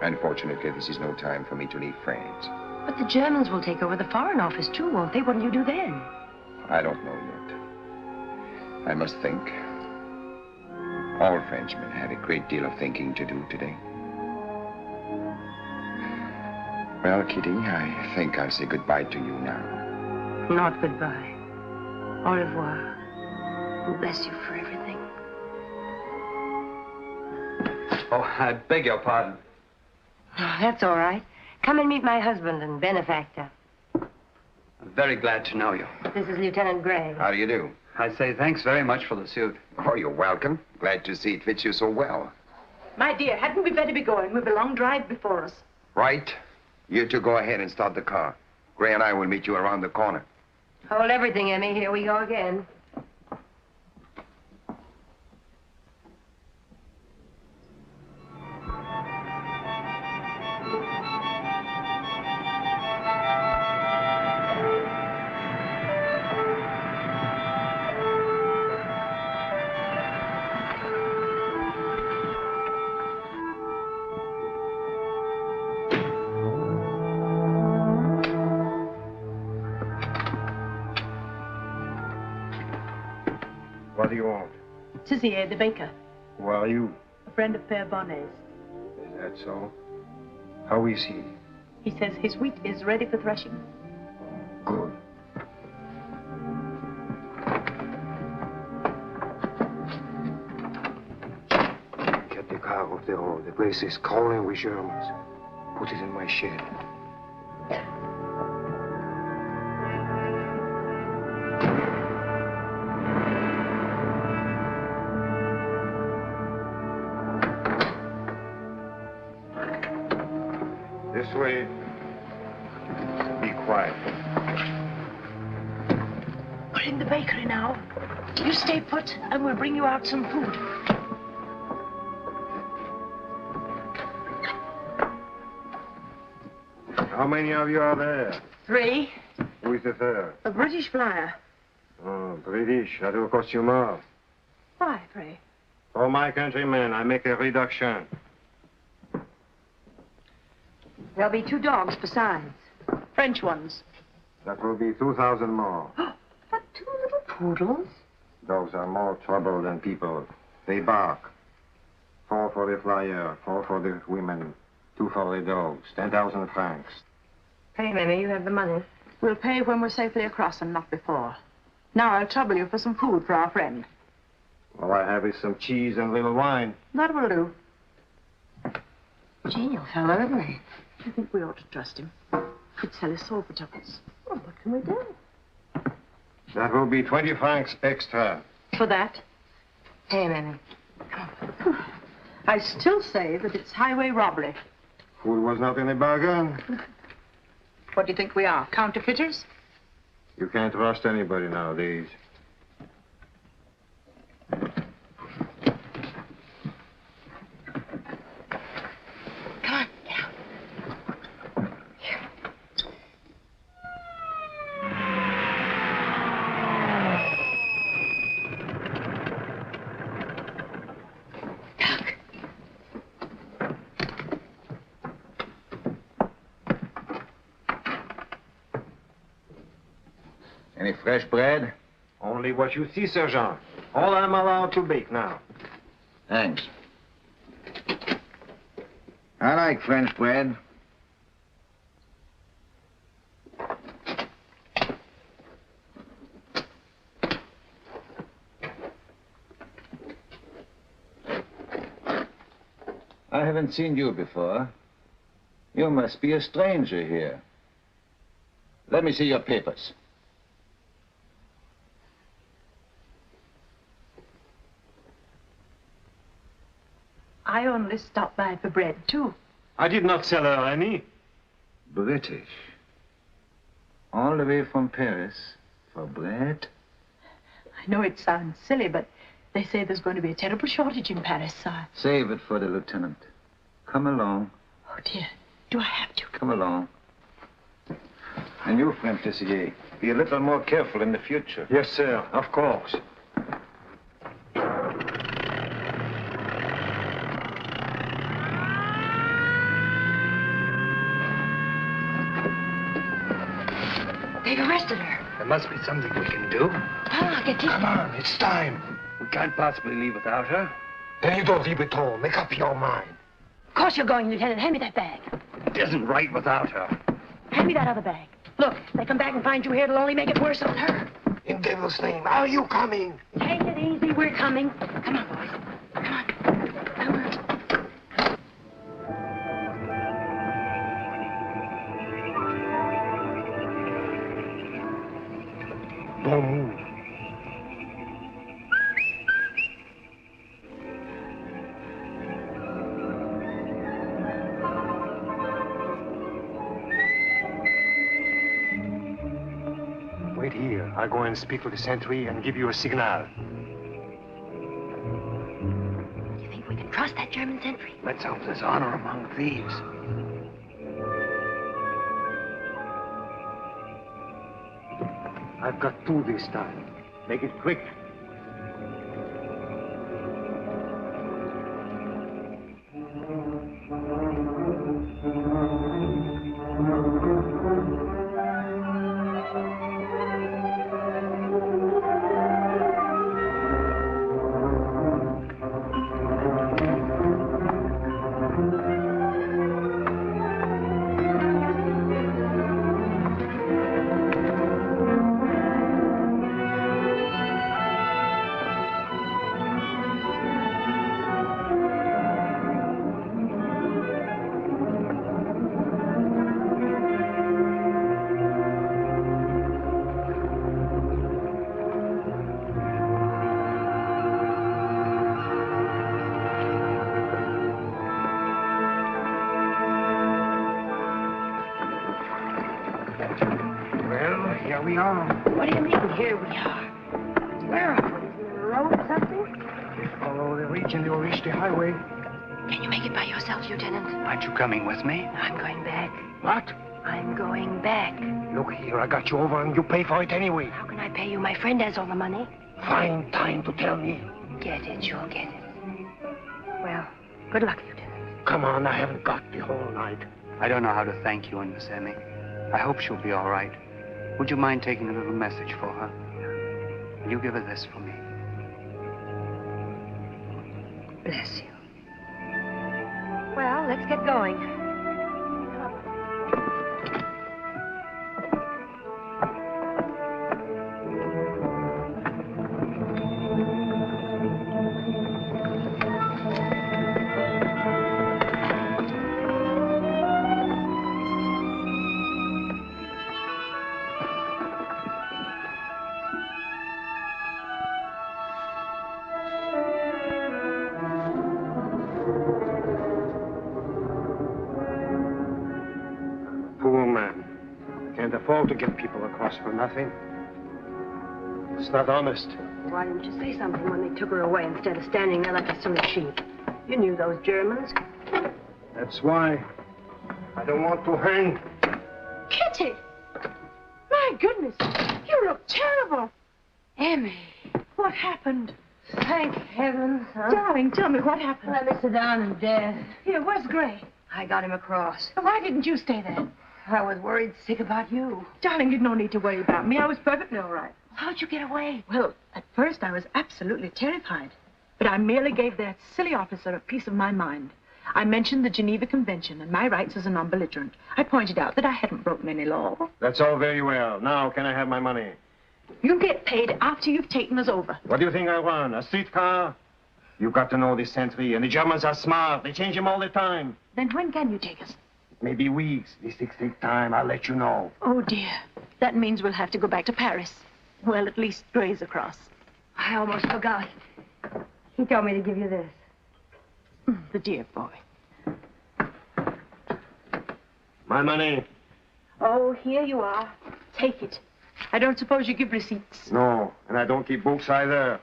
Unfortunately, this is no time for me to leave France. But the Germans will take over the Foreign Office, too, won't they? What'll you do then? I don't know yet. I must think. All Frenchmen have a great deal of thinking to do today. Well, Kitty, I think I'll say goodbye to you now. Not goodbye. Au revoir. And bless you for everything. Oh, I beg your pardon. Oh, that's all right. Come and meet my husband and benefactor. I'm very glad to know you. This is Lieutenant Gray. How do you do? I say thanks very much for the suit. Oh, you're welcome. Glad to see it fits you so well. My dear, hadn't we better be going? We've a long drive before us. Right. You two go ahead and start the car. Gray and I will meet you around the corner. Hold everything, Emmy. Here we go again. What do you want? Tizier, the baker. Who are you? A friend of Père Bonnet's. Is that so? How is he? He says his wheat is ready for threshing. Good. Get the car off the road. The place is crawling with Germans. Put it in my shed. This way. Be quiet. We're in the bakery now. You stay put, and we'll bring you out some food. How many of you are there? 3. Who is the third? A British flyer. Oh, British. I do a costume. Why, pray? For my countrymen, I make a reduction. There'll be 2 dogs besides. French ones. That will be 2,000 more. But 2 little poodles? Dogs are more trouble than people. They bark. 4 for the flyer, 4 for the women, 2 for the dogs. 10,000 francs. Hey, Mammy, you have the money. We'll pay when we're safely across and not before. Now I'll trouble you for some food for our friend. All I have is some cheese and a little wine. That will do. Genial fellow, isn't he? I think we ought to trust him. Could sell his soul for tuppence. Well, what can we do? That will be 20 francs extra. For that? Hey, Mammy. I still say that it's highway robbery. Food was not in the bargain. What do you think we are, counterfeiters? You can't trust anybody nowadays. Come on, get out. Any fresh bread? Only what you see, Sergeant. All I'm allowed to bake now. Thanks. I like French bread. I haven't seen you before. You must be a stranger here. Let me see your papers. I only stopped by for bread, too. I did not sell her any. British. All the way from Paris for bread? I know it sounds silly, but they say there's going to be a terrible shortage in Paris, sir. Save it for the lieutenant. Come along. Oh, dear. Do I have to? Come along. And you, friend Tessier, be a little more careful in the future. Yes, sir, of course. They've arrested her. There must be something we can do. Ah, get Come on, it's time. We can't possibly leave without her. Then you don't leave at all. Make up your mind. Of course you're going, Lieutenant. Hand me that bag. It isn't right without her. Hand me that other bag. Look, if they come back and find you here, it'll only make it worse on her. In devil's name, are you coming? Take it easy. We're coming. Come on, boys. Come on. Come on. Don't move. Wait here. I'll go and speak to the sentry and give you a signal. You think we can trust that German sentry? Let's hope there's honor among thieves. I've got two this time. Make it quick. Here we are. What do you mean, here we are? Where are we? Is there a road or something? Follow the region, you'll reach the highway. Can you make it by yourself, Lieutenant? Aren't you coming with me? I'm going back. What? I'm going back. Look here, I got you over and you pay for it anyway. How can I pay you? My friend has all the money. Find time to tell me. Get it, you'll get it. Well, good luck, Lieutenant. Come on, I haven't got the whole night. I don't know how to thank you and Miss Emmy. I hope she'll be all right. Would you mind taking a little message for her? Will you give her this for me? Bless you. Well, let's get going. To get people across for nothing. It's not honest. Why didn't you say something when they took her away instead of standing there like a silly sheep? You knew those Germans. That's why I don't want to hang. Kitty! My goodness, you look terrible. Emmy. What happened? Thank heavens, huh? Darling, tell me what happened. Let me sit down in death. Here, where's Gray? I got him across. Why didn't you stay there? I was worried sick about you. Darling, you'd no need to worry about me. I was perfectly all right. How'd you get away? Well, at first I was absolutely terrified. But I merely gave that silly officer a piece of my mind. I mentioned the Geneva Convention and my rights as a non-belligerent. I pointed out that I hadn't broken any law. That's all very well. Now, can I have my money? You'll get paid after you've taken us over. What do you think I run? A streetcar? You've got to know this sentry, and the Germans are smart. They change him all the time. Then when can you take us? maybe weeks. These things take time. I'll let you know. Oh, dear. That means we'll have to go back to Paris. Well, at least graze across. I almost forgot. He told me to give you this. The dear boy. My money. Oh, here you are. Take it. I don't suppose you give receipts. No, and I don't keep books either.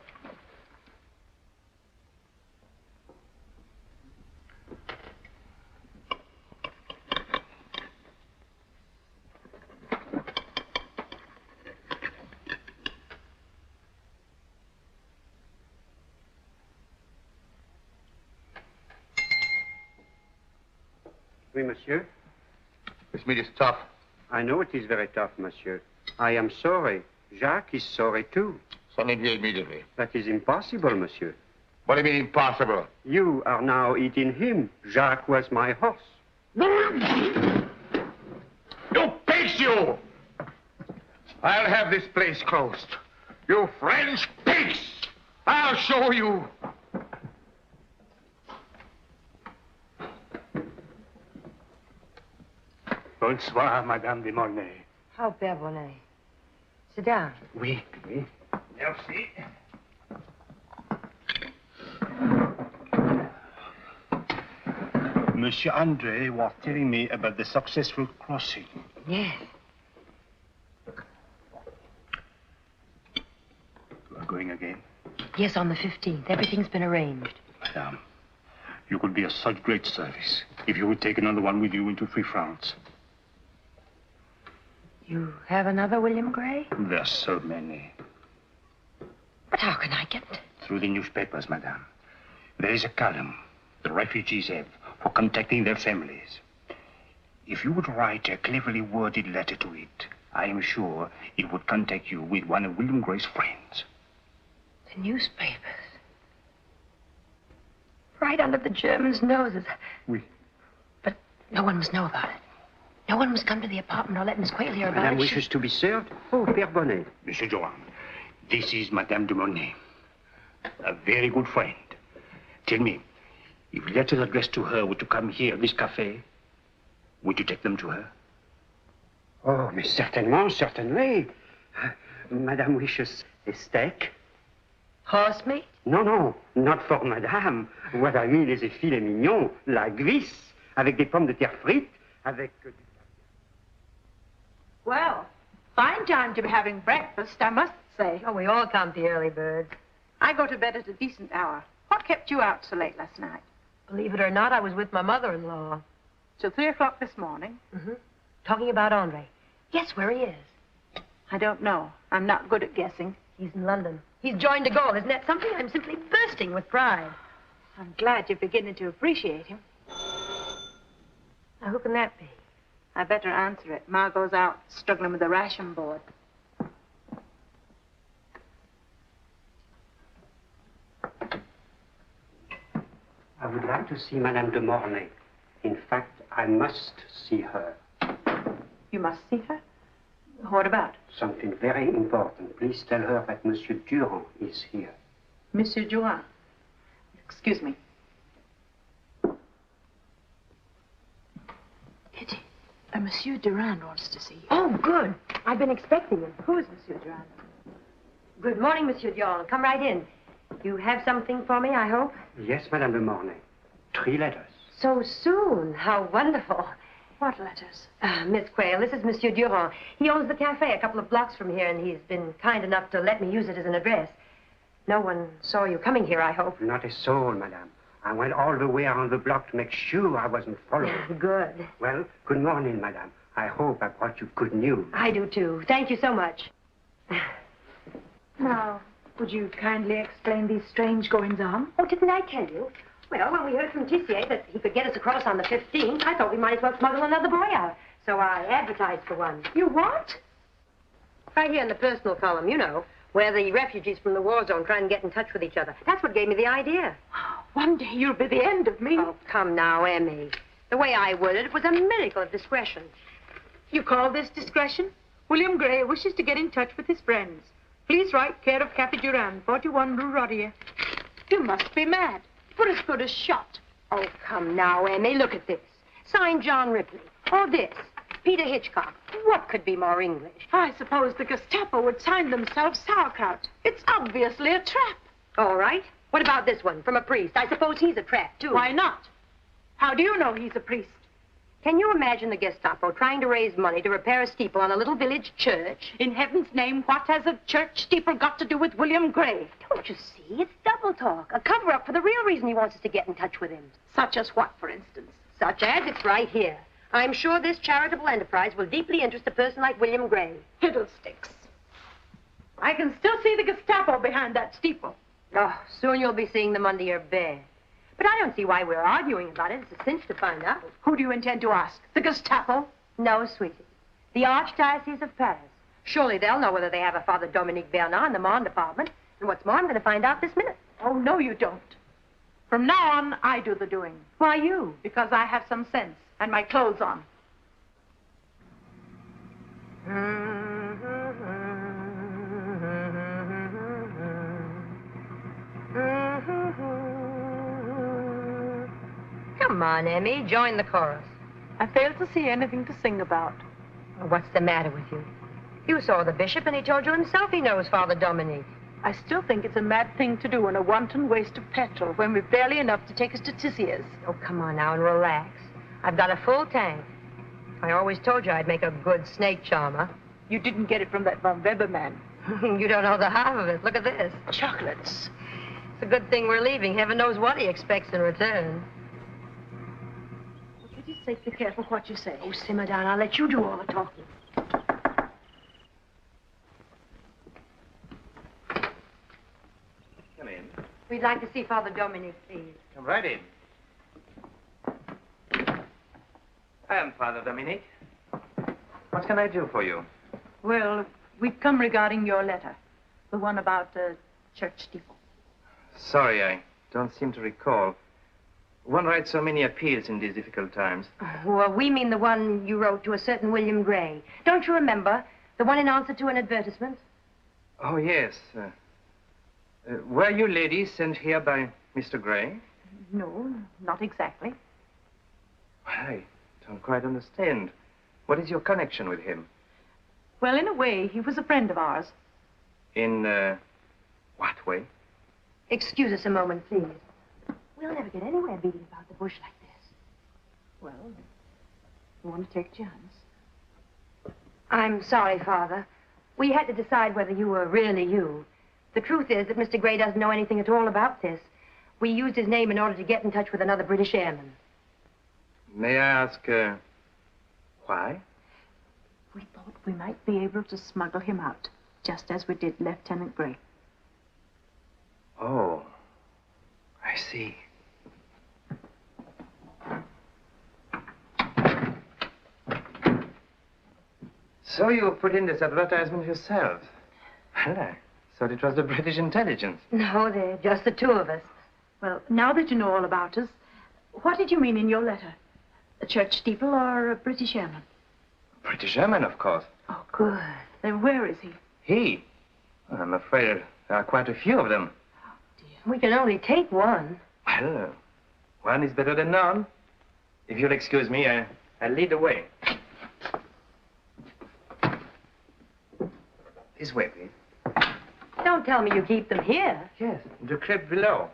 Oui, monsieur. This meat is tough. I know it is very tough, monsieur. I am sorry. Jacques is sorry, too. Send him here immediately. That is impossible, monsieur. What do you mean impossible? You are now eating him. Jacques was my horse. You pigs, you! I'll have this place closed. You French pigs! I'll show you! Bonsoir, Madame de Mornay. How, Père Bonnet? Sit down. Oui, oui. Merci. Monsieur André was telling me about the successful crossing. Yes. You are going again? Yes, on the 15th. Everything's been arranged. Madame, you could be of such great service if you would take another one with you into Free France. You have another William Gray? There are so many. But how can I get it? Through the newspapers, Madame. There is a column the refugees have for contacting their families. If you would write a cleverly worded letter to it, I am sure it would contact you with one of William Gray's friends. The newspapers. Right under the Germans' noses. Oui. But no one must know about it. No one must come to the apartment or let Miss Quayle hear about Madame it. wishes to be served. Oh, Père Bonnet. Monsieur Johan, this is Madame de Mornay, a very good friend. Tell me, if letters addressed to her were to come here at this cafe, would you take them to her? Oh, mais certainement, certainly. Madame wishes a steak. Horse meat? No, no, not for Madame. What I mean is a filet mignon, la grisse, avec des pommes de terre frites, avec... Well, fine time to be having breakfast, I must say. Oh, we all count the early birds. I go to bed at a decent hour. What kept you out so late last night? Believe it or not, I was with my mother-in-law. Till 3 o'clock this morning? Mm-hmm. Talking about Andre. Guess where he is. I don't know. I'm not good at guessing. He's in London. He's joined de Gaulle. Isn't that something? I'm simply bursting with pride. I'm glad you're beginning to appreciate him. Now, who can that be? I better answer it. Margot's out struggling with the ration board. I would like to see Madame de Mornay. In fact, I must see her. You must see her? What about? Something very important. Please tell her that Monsieur Durand is here. Monsieur Durand. Excuse me. Kitty, Monsieur Durand wants to see you. Oh, good. I've been expecting him. Who is Monsieur Durand? Good morning, Monsieur Durand. Come right in. You have something for me, I hope? Yes, Madame de Mornay. 3 letters. So soon. How wonderful. What letters? Miss Quayle, this is Monsieur Durand. He owns the cafe a couple of blocks from here, and he's been kind enough to let me use it as an address. No one saw you coming here, I hope. Not a soul, Madame. I went all the way around the block to make sure I wasn't followed. Good. Well, good morning, Madame. I hope I brought you good news. I do, too. Thank you so much. Now, would you kindly explain these strange goings-on? Oh, didn't I tell you? Well, when we heard from Tissier that he could get us across on the 15th, I thought we might as well smuggle another boy out. So I advertised for one. You what? Right here in the personal column, you know, where the refugees from the war zone try and get in touch with each other. That's what gave me the idea. One day you'll be the end of me. Oh, come now, Emmy. The way I worded it was a miracle of discretion. You call this discretion? William Gray wishes to get in touch with his friends. Please write care of Cafe Durand, 41 Rue Rodier. You must be mad. We're as good as shot. Oh, come now, Emmy. Look at this. Signed John Ripley. Or this, Peter Hitchcock. What could be more English? I suppose the Gestapo would sign themselves sauerkraut. It's obviously a trap. All right. What about this one, from a priest? I suppose he's a trap, too. Why not? How do you know he's a priest? Can you imagine the Gestapo trying to raise money to repair a steeple on a little village church? In heaven's name, what has a church steeple got to do with William Gray? Don't you see? It's double talk. A cover-up for the real reason he wants us to get in touch with him. Such as what, for instance? Such as it's right here. I'm sure this charitable enterprise will deeply interest a person like William Gray. Fiddlesticks. I can still see the Gestapo behind that steeple. Oh, soon you'll be seeing them under your bed. But I don't see why we're arguing about it. It's a cinch to find out. Who do you intend to ask? The Gestapo? No, sweetie. The Archdiocese of Paris. Surely they'll know whether they have a Father Dominique Bernard in the Marne department. And what's more, I'm going to find out this minute. Oh, no, you don't. From now on, I do the doing. Why you? Because I have some sense and my clothes on. Come on, Emmy, join the chorus. I fail to see anything to sing about. What's the matter with you? You saw the bishop and he told you himself he knows Father Dominique. I still think it's a mad thing to do and a wanton waste of petrol when we've barely enough to take us to Tissia's. Oh, come on now and relax. I've got a full tank. I always told you I'd make a good snake charmer. You didn't get it from that von Weber man. You don't know the half of it. Look at this. Chocolates. It's a good thing we're leaving. Heaven knows what he expects in return. For pity's sake, be careful what you say. Oh, simmer down. I'll let you do all the talking. Come in. We'd like to see Father Dominique, please. Come right in. I am Father Dominique. What can I do for you? Well, we've come regarding your letter. The one about the church steeple. Sorry, I don't seem to recall. One writes so many appeals in these difficult times. Well, we mean the one you wrote to a certain William Gray. Don't you remember? The one in answer to an advertisement? Oh, yes. Were you ladies sent here by Mr. Gray? No, not exactly. I don't quite understand. What is your connection with him? Well, in a way, he was a friend of ours. In, what way? Excuse us a moment, please. We'll never get anywhere beating about the bush like this. Well, you want to take a chance? I'm sorry, Father. We had to decide whether you were really you. The truth is that Mr. Gray doesn't know anything at all about this. We used his name in order to get in touch with another British airman. May I ask, why? We thought we might be able to smuggle him out, just as we did Lieutenant Gray. Oh, I see. So you put in this advertisement yourself? Well, I thought it was the British intelligence. No, they're just the two of us. Well, now that you know all about us, what did you mean in your letter? A church steeple or a British airman? British airman, of course. Oh, good. Then where is he? He? Well, I'm afraid there are quite a few of them. Oh, dear. We can only take one. Well, one is better than none. If you'll excuse me, I'll lead the way. This way, please. Don't tell me you keep them here. Yes, the crib below.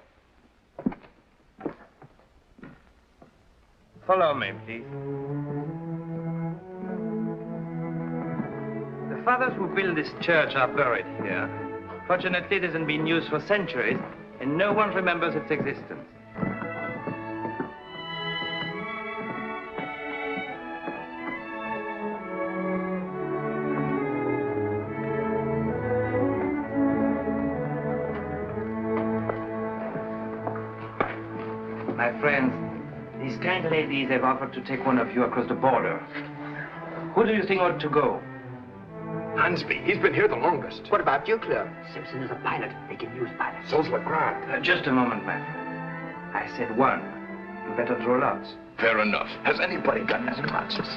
Follow me, please. The fathers who built this church are buried here. Fortunately, it hasn't been used for centuries, and no one remembers its existence. My friends, these kind ladies have offered to take one of you across the border. Who do you think ought to go? Hansby, he's been here the longest. What about you, Clerk? Simpson is a pilot. They can use pilots. So's Legrand. Just a moment, my friend. I said one. You better draw lots. Fair enough. Has anybody got any boxes?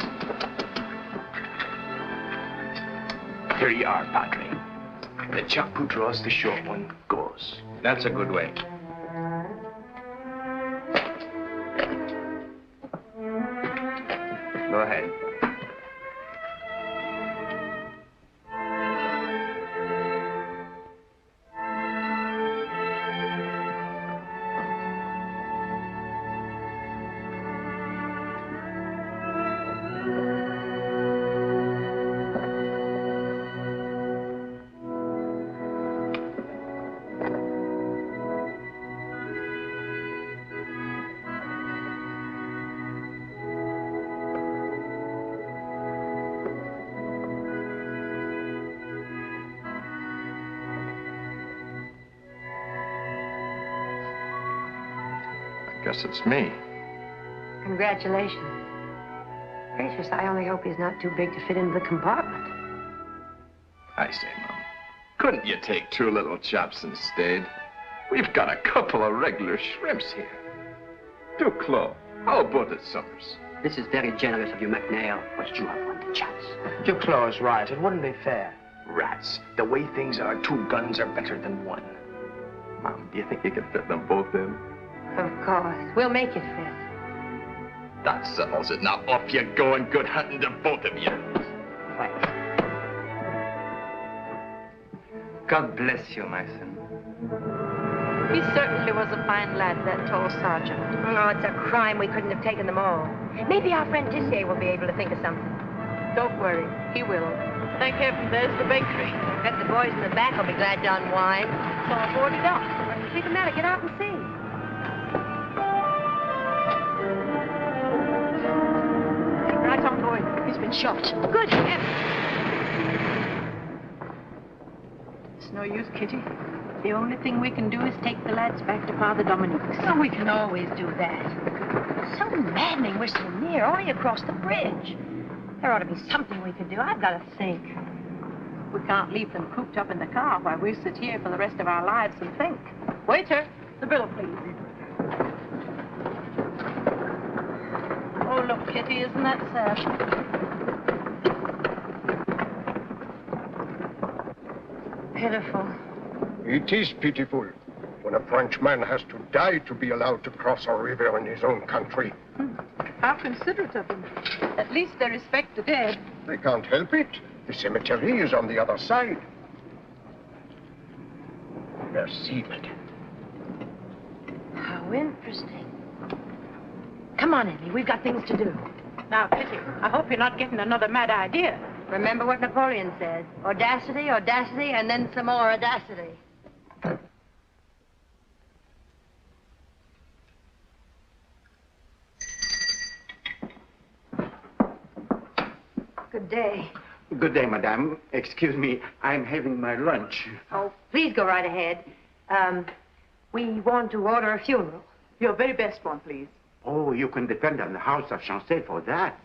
Here you are, Padre. The chap who draws the short one goes. That's a good way. Guess it's me. Congratulations. Gracious, I only hope he's not too big to fit into the compartment. I say, Mom, couldn't you take 2 little chaps instead? We've got a couple of regular shrimps here. Duclos, how about it, Summers? This is very generous of you, McNair, but you have won the chance. Duclos is right. It wouldn't be fair. Rats. The way things are, 2 guns are better than 1. Mom, do you think you can fit them both in? Of course. We'll make it fit. That settles it. Now off you go and good hunting to both of you. Thanks. God bless you, my son. He certainly was a fine lad, that tall sergeant. Oh, it's a crime we couldn't have taken them all. Maybe our friend Tissier will be able to think of something. Don't worry, he will. Thank heaven, there's the bakery. I bet the boys in the back will be glad to unwind. It's all boarded up. What's the matter? Get out and see. Right on, boy. He's been shot. Good heavens. It's no use, Kitty. The only thing we can do is take the lads back to Father Dominique's. Oh, we can always do that. So maddening we're so near, only across the bridge. There ought to be something we could do. I've got to think. We can't leave them cooped up in the car while we sit here for the rest of our lives and think. Waiter, the bill, please. Oh, look, Kitty, isn't that sad? Pitiful. It is pitiful when a Frenchman has to die to be allowed to cross a river in his own country. How considerate of them. At least they respect the dead. They can't help it. The cemetery is on the other side. Merci, madame. How interesting. Come on, Emmy. We've got things to do. Now, Kitty, I hope you're not getting another mad idea. Remember what Napoleon said. Audacity, audacity, and then some more audacity. Good day. Good day, madame. Excuse me, I'm having my lunch. Oh, please go right ahead. We want to order a funeral. Your very best one, please. Oh, you can depend on the House of Chancel for that.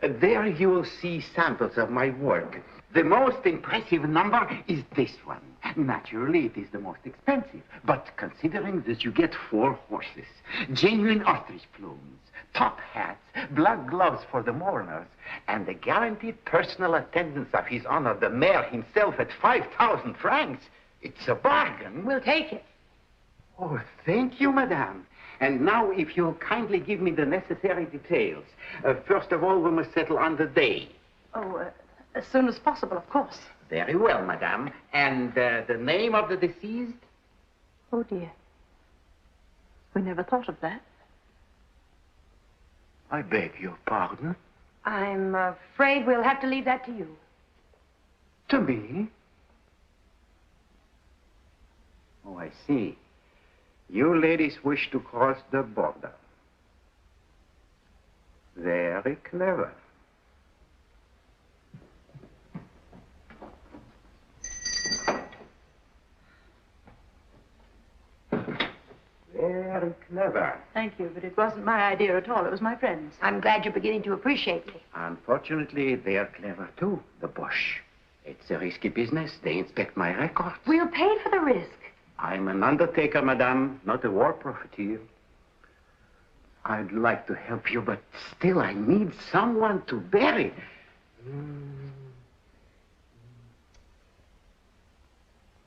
There you will see samples of my work. The most impressive number is this one. Naturally, it is the most expensive. But considering that you get 4 horses, genuine ostrich plumes, top hats, black gloves for the mourners, and the guaranteed personal attendance of His Honor the Mayor himself at 5,000 francs, it's a bargain. We'll take it. Oh, thank you, madame. And now, if you'll kindly give me the necessary details. First of all, we must settle on the day. Oh, as soon as possible, of course. Very well, madame. And the name of the deceased? Oh, dear. We never thought of that. I beg your pardon? I'm afraid we'll have to leave that to you. To me? Oh, I see. You ladies wish to cross the border. Very clever. Very clever. Thank you, but it wasn't my idea at all. It was my friend's. I'm glad you're beginning to appreciate me. Unfortunately, they are clever too, the Boche. It's a risky business. They inspect my records. We'll pay for the risk. I'm an undertaker, madame, not a war profiteer. I'd like to help you, but still I need someone to bury.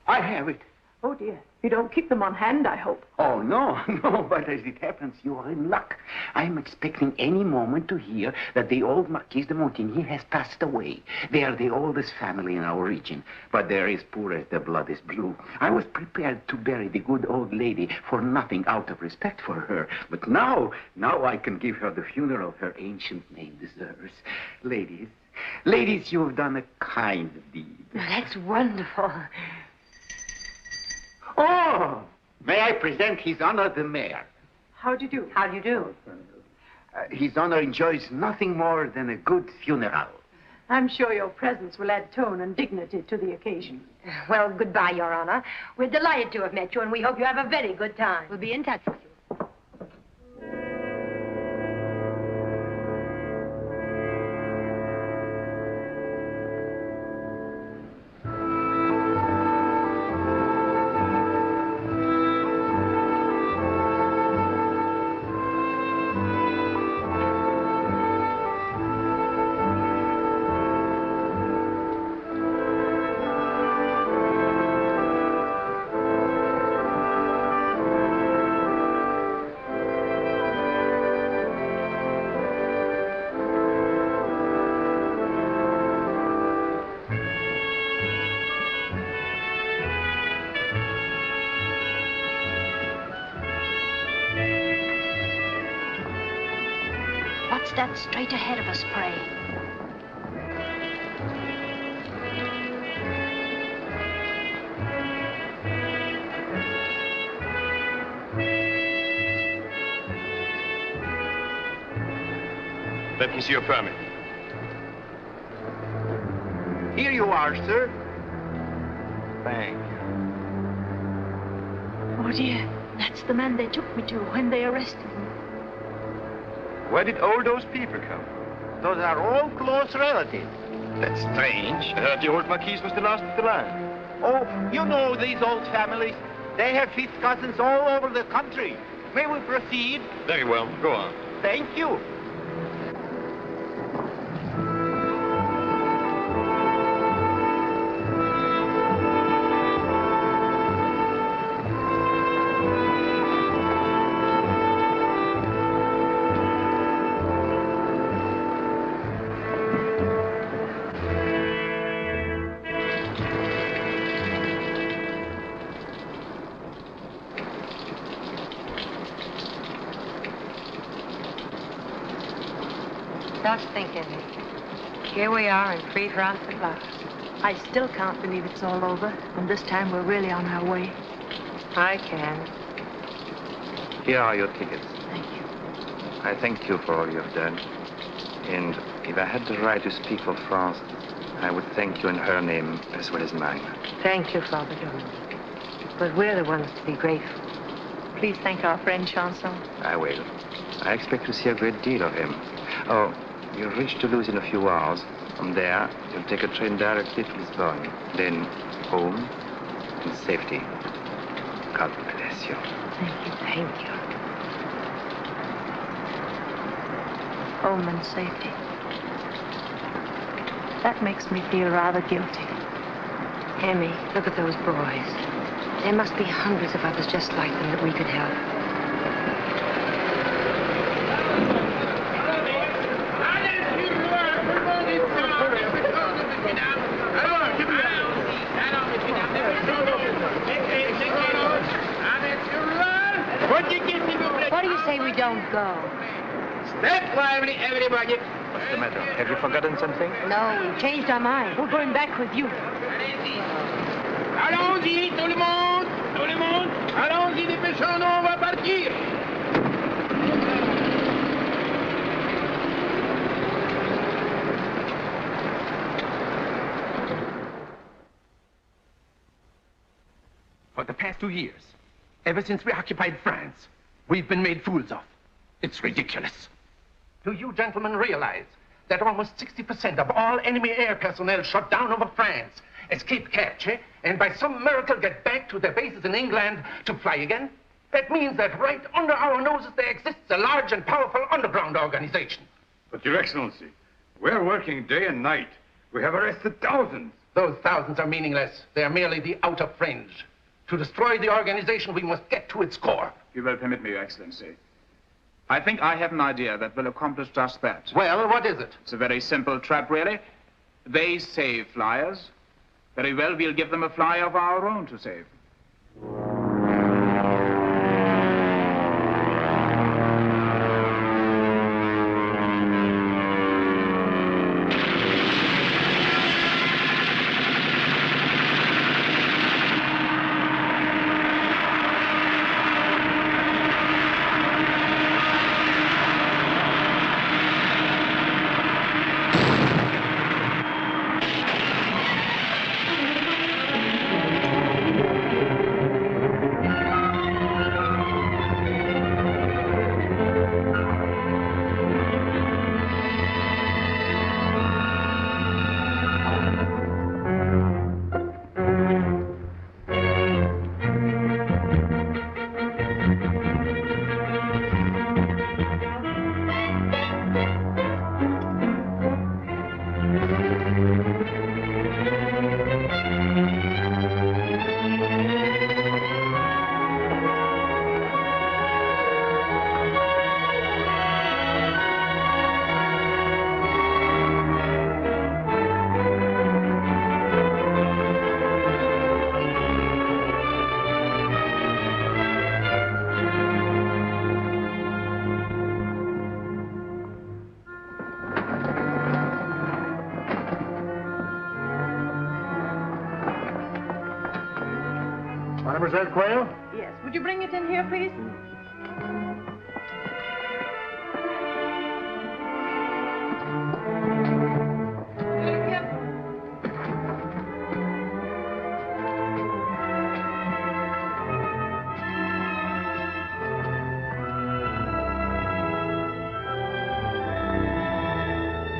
I have it. Oh, dear. You don't keep them on hand, I hope. Oh, no, but as it happens, you are in luck. I'm expecting any moment to hear that the old Marquise de Montigny has passed away. They are the oldest family in our region, but they're as poor as the blood is blue. I was prepared to bury the good old lady for nothing out of respect for her, but now I can give her the funeral her ancient name deserves. Ladies, you've done a kind deed. That's wonderful. Oh, may I present His Honor the Mayor? How do you do? How do you do? His Honor enjoys nothing more than a good funeral. I'm sure your presence will add tone and dignity to the occasion. Well, goodbye, Your Honor. We're delighted to have met you, and we hope you have a very good time. We'll be in touch with you. What's that straight ahead of us, pray? Let me see your permit. Here you are, sir. Thank you. Oh, dear. That's the man they took me to when they arrested me. Where did all those people come? Those are all close relatives. That's strange. I heard the old Marquise was the last of the line. Oh, you know these old families. They have fifth cousins all over the country. May we proceed? Very well. Go on. Thank you. Just thinking. Here we are in free France at last. I still can't believe it's all over, and this time we're really on our way. I can. Here are your tickets. Thank you. I thank you for all you have done. And if I had the right to speak for France, I would thank you in her name as well as mine. Thank you, Father Dominic. But we're the ones to be grateful. Please thank our friend Chanson. I will. I expect to see a great deal of him. Oh, you'll reach Toulouse in a few hours. From there, you'll take a train directly to Lisbon. Then home in safety. God bless you. Thank you, thank you. Home and safety. That makes me feel rather guilty. Emmy, look at those boys. There must be hundreds of others just like them that we could help. What do you say we don't go? Step lively, everybody. What's the matter? Have you forgotten something? No, we changed our mind. We're going back with you. Allons-y, tout le monde! Tout le monde! Allons-y, dépêchons-nous, on va partir! For the past 2 years, ever since we occupied France, we've been made fools of. It's ridiculous. Do you gentlemen realize that almost 60% of all enemy air personnel shot down over France escape capture and by some miracle get back to their bases in England to fly again? That means that right under our noses there exists a large and powerful underground organization. But, Your Excellency, we're working day and night. We have arrested thousands. Those thousands are meaningless. They are merely the outer fringe. To destroy the organization, we must get to its core. You will permit me, Your Excellency. I think I have an idea that will accomplish just that. Well, what is it? It's a very simple trap, really. They save flyers. Very well, we'll give them a flyer of our own to save. Mademoiselle Quayle? Yes. Would you bring it in here, please?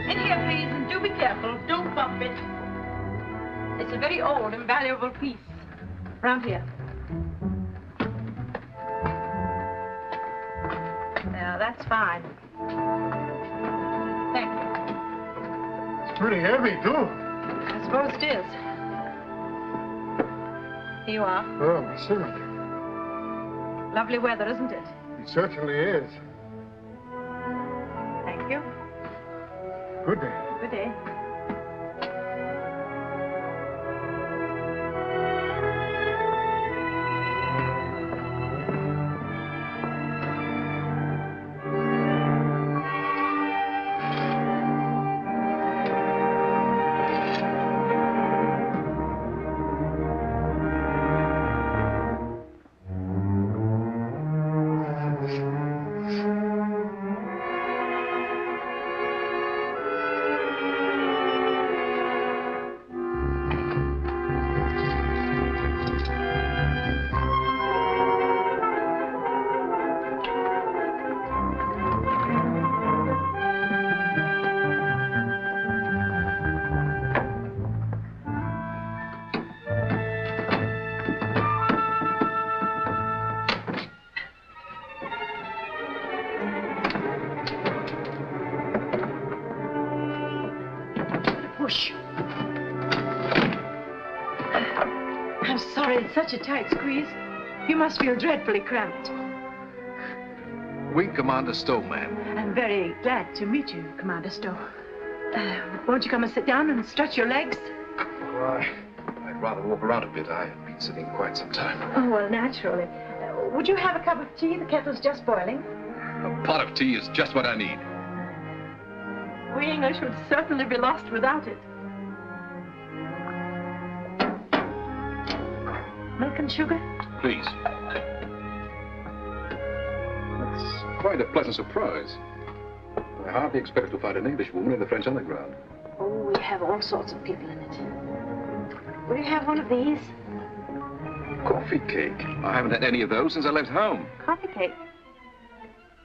In here, please, and do be careful. Don't bump it. It's a very old and valuable piece. Round here. Now, that's fine. Thank you. It's pretty heavy, too. I suppose it is. Here you are. Oh, my servant. Lovely weather, isn't it? It certainly is. Thank you. Good day. Good day. Push. I'm sorry, it's such a tight squeeze. You must feel dreadfully cramped. We, Commander Stowe, ma'am. I'm very glad to meet you, Commander Stowe. Won't you come and sit down and stretch your legs? Why, I'd rather walk around a bit. I have been sitting quite some time. Oh, well, naturally. Would you have a cup of tea? The kettle's just boiling. A pot of tea is just what I need. We English would certainly be lost without it. Milk and sugar? Please. That's quite a pleasant surprise. I hardly expected to find an English woman in the French underground. Oh, we have all sorts of people in it. Will you have one of these? Coffee cake. I haven't had any of those since I left home. Coffee cake?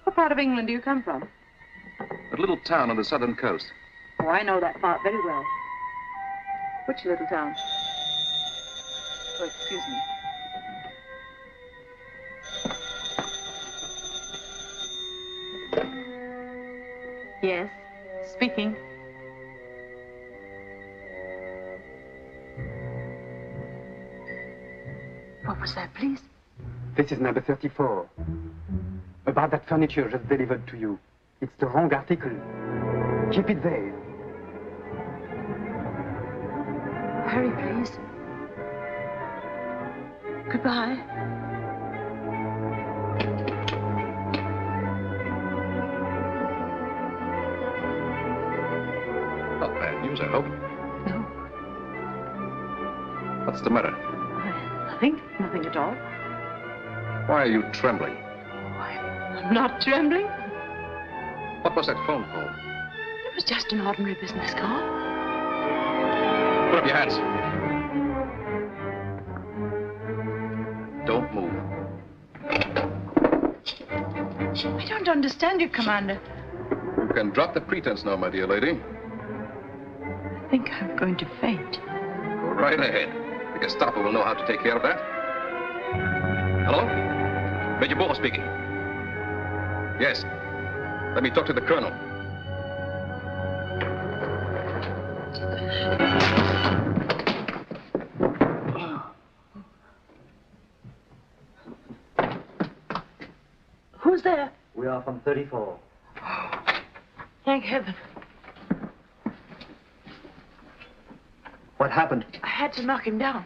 What part of England do you come from? A little town on the southern coast. Oh, I know that part very well. Which little town? Oh, excuse me. Yes, speaking. What was that, please? This is number 34. About that furniture just delivered to you. It's the wrong article. Keep it there. Hurry, please. Goodbye. Not bad news, I hope. No. What's the matter? Nothing at all. Why are you trembling? I'm not trembling. What was that phone call? It was just an ordinary business call. Put up your hands. Don't move. I don't understand you, Commander. You can drop the pretense now, my dear lady. I think I'm going to faint. Go right ahead. The Gestapo will know how to take care of that. Hello? Major Ball speaking. Yes. Let me talk to the colonel. Who's there? We are from 34. Thank heaven. What happened? I had to knock him down.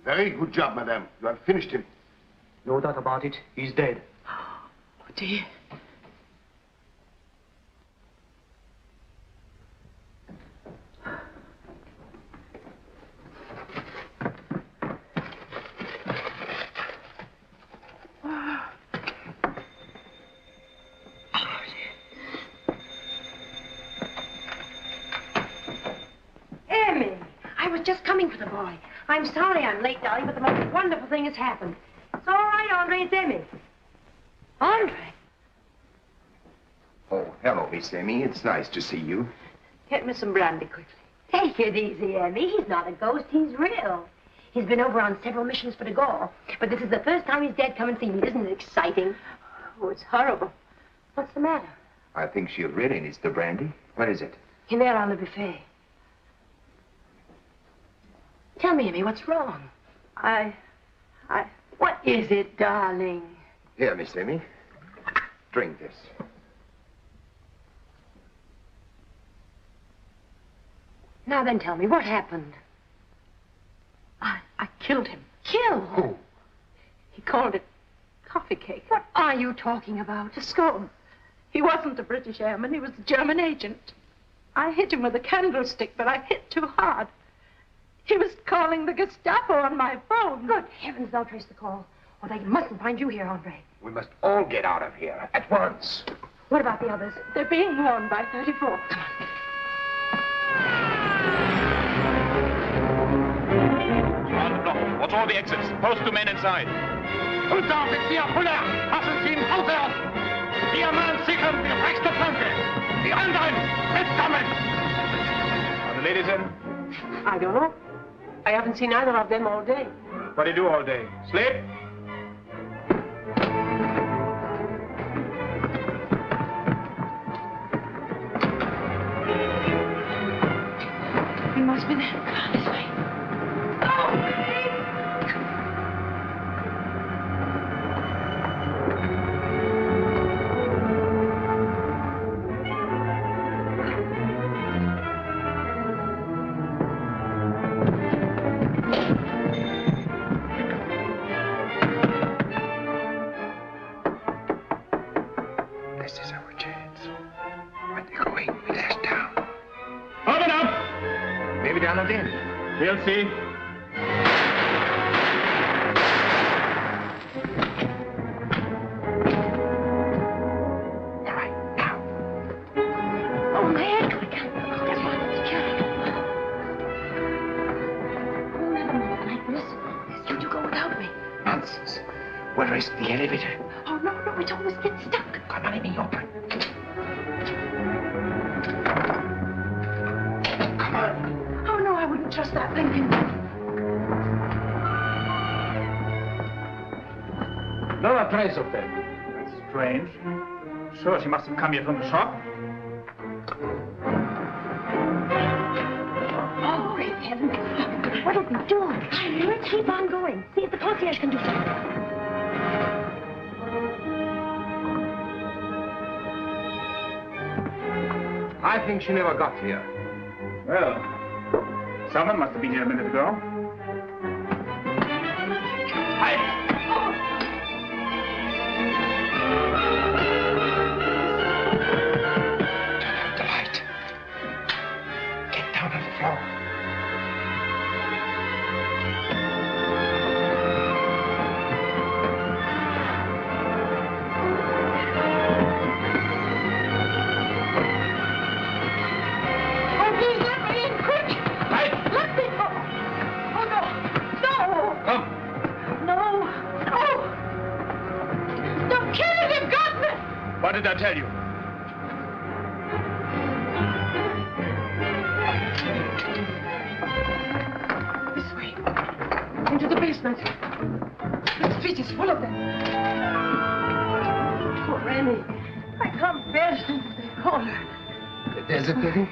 Very good job, madame. You have finished him. No doubt about it. He's dead. Oh, dear. just coming for the boy. I'm sorry I'm late, darling, but the most wonderful thing has happened. It's all right, Andre. It's Emmy. Andre? Oh, hello, Miss Emmy. It's nice to see you. Get me some brandy quickly. Take it easy, Emmy. He's not a ghost. He's real. He's been over on several missions for Rigaud, but this is the first time he's dead come and see me. Isn't it exciting? Oh, it's horrible. What's the matter? I think she really needs the brandy. What is it? In there on the buffet. Tell me, Emmy, what's wrong? What is it, darling? Here, Miss Emmy. Drink this. Now then, tell me, what happened? I killed him. Kill? Who? He called it coffee cake. What are you talking about? A scone. He wasn't a British airman. He was a German agent. I hit him with a candlestick, but I hit too hard. He was calling the Gestapo on my phone. Good heavens, they'll trace the call. Or they mustn't find you here, Andre. We must all get out of here at once. What about the others? They're being warned by 34. Come on. Watch all the exits. Post 2 men inside. Unteroffizier Fuller, passen Sie im Haus auf! Ihr Mann sichern die rechte Flanke! Die anderen mitkommen! Are the ladies in? I don't know. I haven't seen either of them all day. What do you do all day? Sleep? He must be there. Come on, this way. This is our chance. But they're going with us down. Open up! Maybe they're not in. We'll see. All right, now. Oh, my ankle. I can't. That's why it's careful. Oh, never mind like this. You do go without me. Nonsense. Where is the elevator? Oh, no, it's almost getting stuck. Come on, let me open. Come on. Oh, no, I wouldn't trust that Lincoln. No trace of them. That's strange. Sure, she must have come here from the shop. Oh, great heavens. What did we do? Let's keep on going. See if the concierge can do something. I think she never got here. Well, someone must have been here a minute ago. Hide! Turn out the light. Get down on the floor. What did I tell you? This way. Into the basement. The street is full of them. Poor Annie. I can't bear to think they call her. There's a pity.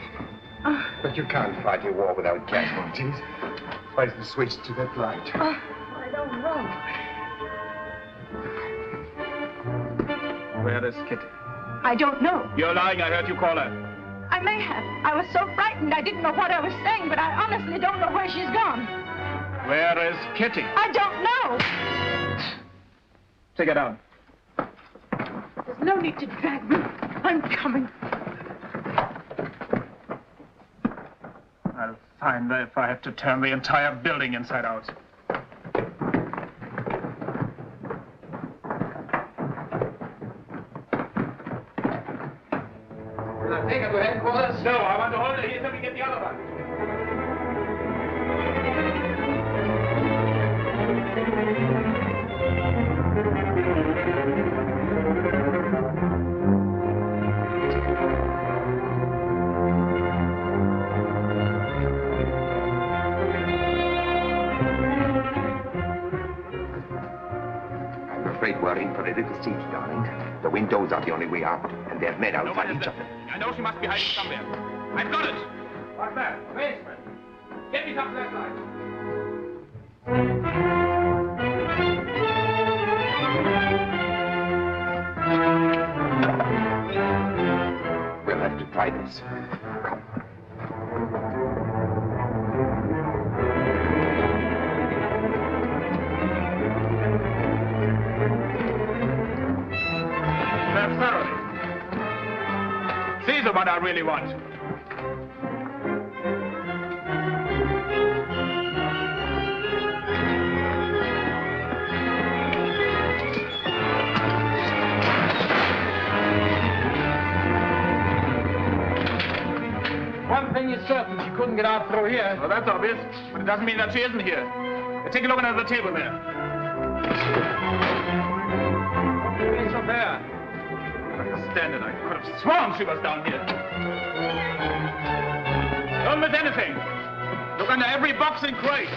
But you can't fight a war without casualties. Where's the switch to that light? I don't know. Where is Kitty? I don't know. You're lying. I heard you call her. I may have. I was so frightened I didn't know what I was saying, but I honestly don't know where she's gone. Where is Kitty? I don't know. Take her down. There's no need to drag me. I'm coming. I'll find her if I have to turn the entire building inside out. Take her to headquarters. No, I want to hold her here till we get the other one. are in for a little siege, darling. The windows are the only way out, and they have men outside each of them. I know she must be hiding somewhere. I've got it! What's that? Basement. Get me some flashlight. We'll have to try this. Come. That's thoroughly. These are what I really want. One thing is certain, she couldn't get out through here. Well, that's obvious, but it doesn't mean that she isn't here. Take a look under the table there. It's up there. Stand it, I could have sworn she was down here. Don't miss anything. Look under every box and crate.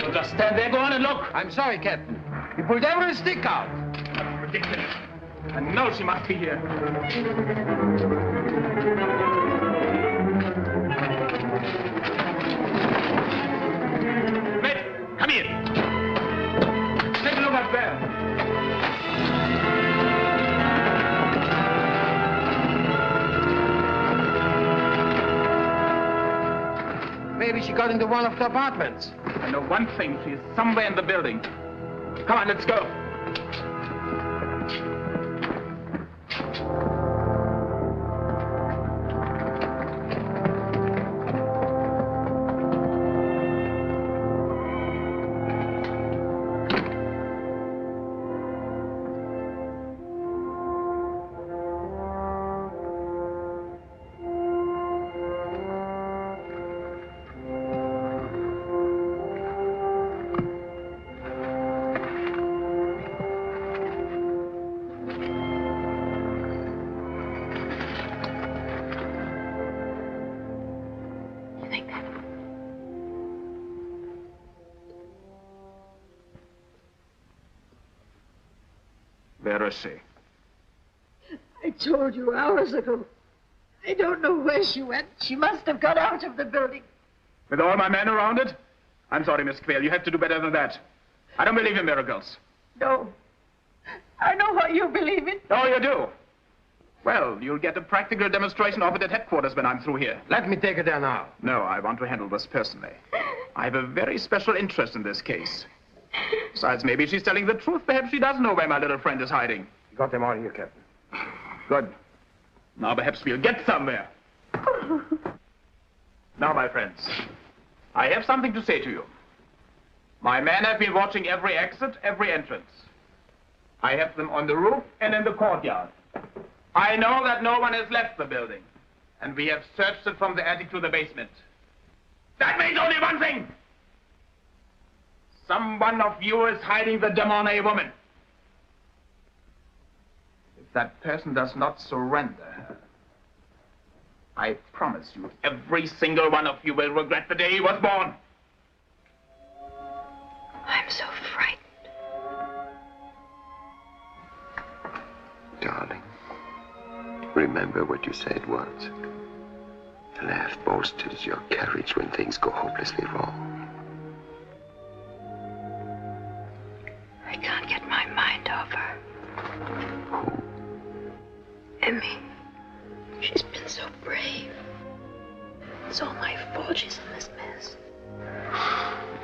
So just stand there, go on and look. I'm sorry, Captain. You pulled every stick out. That's ridiculous. I know she must be here. Smith, come here. Take a look up there. Maybe she got into one of the apartments. I know one thing. She is somewhere in the building. Come on, let's go. Where is she? I told you hours ago. I don't know where she went. She must have got out of the building. With all my men around it? I'm sorry, Miss Quayle. You have to do better than that. I don't believe in miracles. No. I know what you believe in. Oh, you do? Well, you'll get a practical demonstration of it at headquarters when I'm through here. Let me take her there now. No, I want to handle this personally. I have a very special interest in this case. Besides, maybe she's telling the truth. Perhaps she does know where my little friend is hiding. You got them all here, Captain. Good. Now perhaps we'll get somewhere. Now, my friends, I have something to say to you. My men have been watching every exit, every entrance. I have them on the roof and in the courtyard. I know that no one has left the building, and we have searched it from the attic to the basement. That means only one thing. Someone of you is hiding the de Mornay woman. If that person does not surrender her, I promise you, every single one of you will regret the day he was born. I'm so frightened. Darling, remember what you said once. A laugh bolsters your courage when things go hopelessly wrong. I can't get my mind off her. Who? Emmy. She's been so brave. It's all my fault she's in this mess.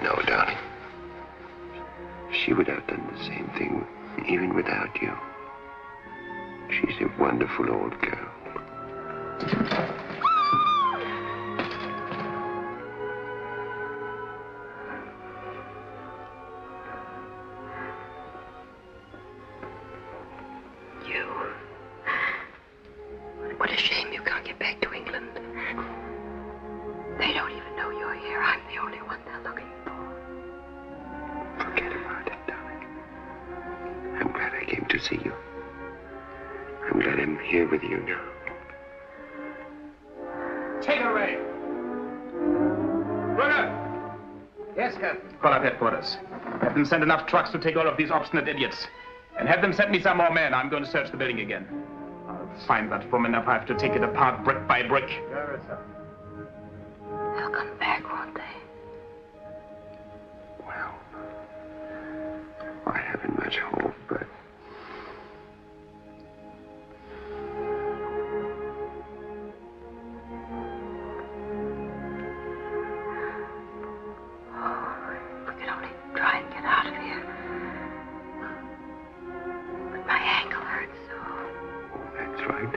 No, darling. She would have done the same thing even without you. She's a wonderful old girl. What a shame you can't get back to England. They don't even know you're here. I'm the only one they're looking for. Forget about it, darling. see you. I'm glad I'm here with you now. Take her away. Brother! Yes, Captain. Call up headquarters. Have them send enough trucks to take all of these obstinate idiots. And have them send me some more men. I'm going to search the building again. I'll find that woman if I have to take it apart brick by brick. They'll come back, won't they? Well, I haven't much hope, but... Try and get out of here. But my ankle hurts so. Oh, that's right.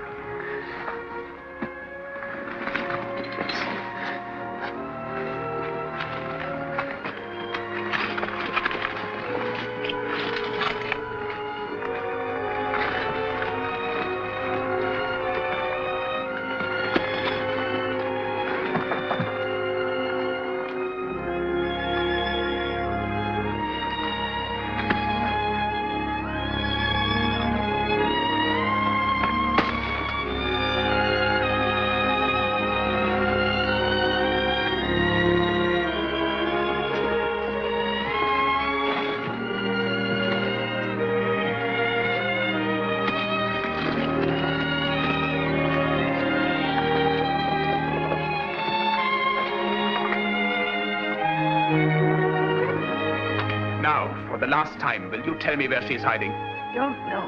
The last time, will you tell me where she's hiding? Don't know.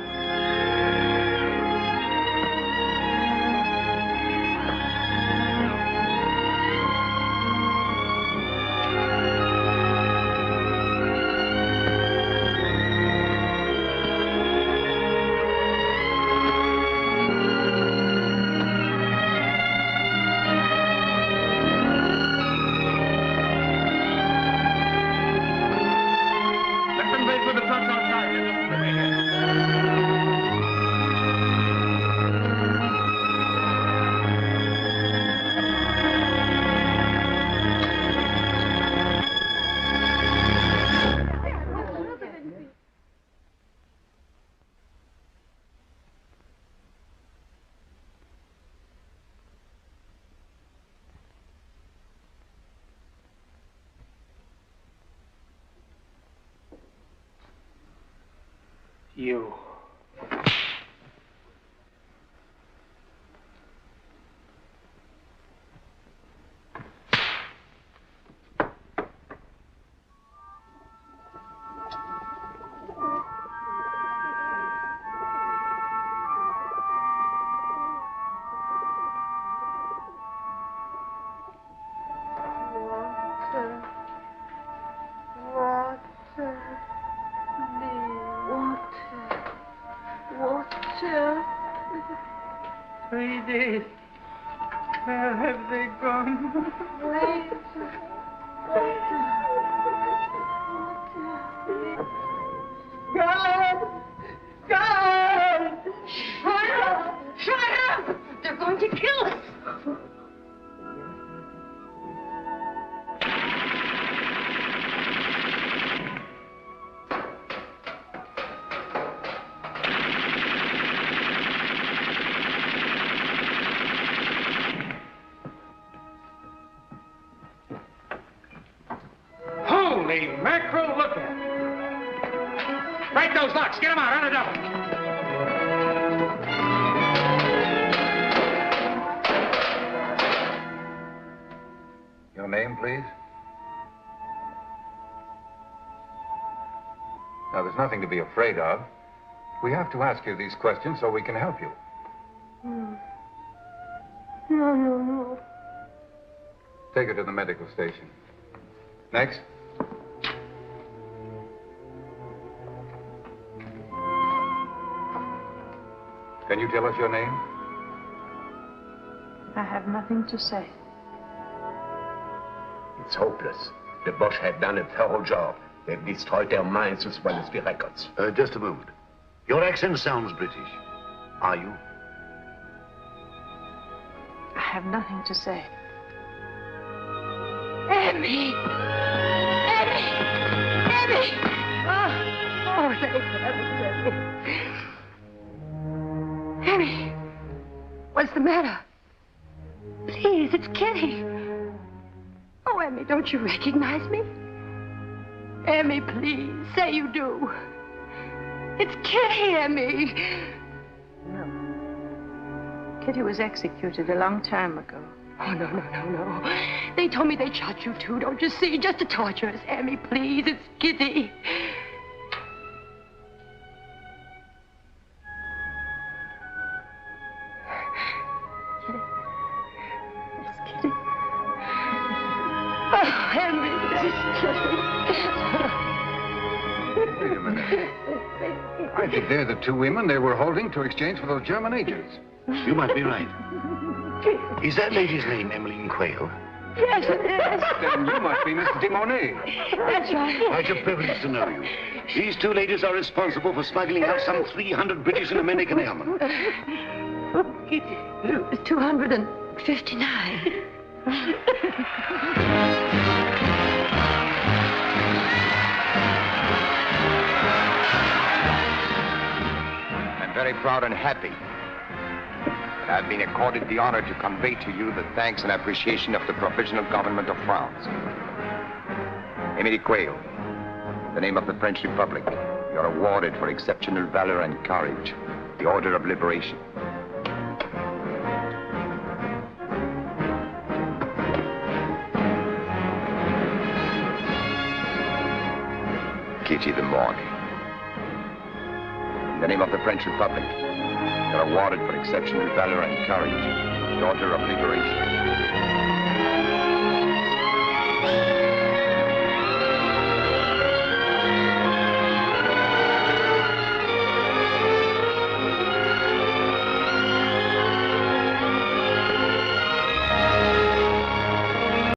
You. Water. 3 days. Where have they gone? Wait. God! God! Shut up! Shut up! They're going to kill us! Holy mackerel, look at it. Break those locks. Get them out on a double. Your name, please? Now, there's nothing to be afraid of. We have to ask you these questions so we can help you. No. Take her to the medical station. Next. Can you tell us your name? I have nothing to say. It's hopeless. The Boche have done a thorough job. They've destroyed their minds as well as the records. Just a moment. Your accent sounds British. Are you? I have nothing to say. Emmy! Emmy! Emmy! Oh, thank heavens, Emmy. Emmy, what's the matter? Please, it's Kitty. Oh, Emmy, don't you recognize me? Emmy, please, say you do. It's Kitty, Emmy. No. Kitty was executed a long time ago. Oh, no. They told me they'd shot you too, don't you see? Just to torture us. Emmy, please, it's Kitty. Oh, Emmy, it's Kitty. Wait a minute. I think they're the two women they were holding to exchange for those German agents. You might be right. Is that lady's name Emmyline Quayle? Yes, it is. Then you must be Mrs. de Mornay. That's right. Quite a privilege to know you. These two ladies are responsible for smuggling out some 300 British and American airmen. Kitty, it's 259. I'm very proud and happy that I've been accorded the honor to convey to you the thanks and appreciation of the provisional government of France. Emily Quayle, in the name of the French Republic, you are awarded for exceptional valor and courage the Order of Liberation. Kitty de Mornay, in the name of the French Republic, you are awarded for exceptional valor and courage the Order of Liberation.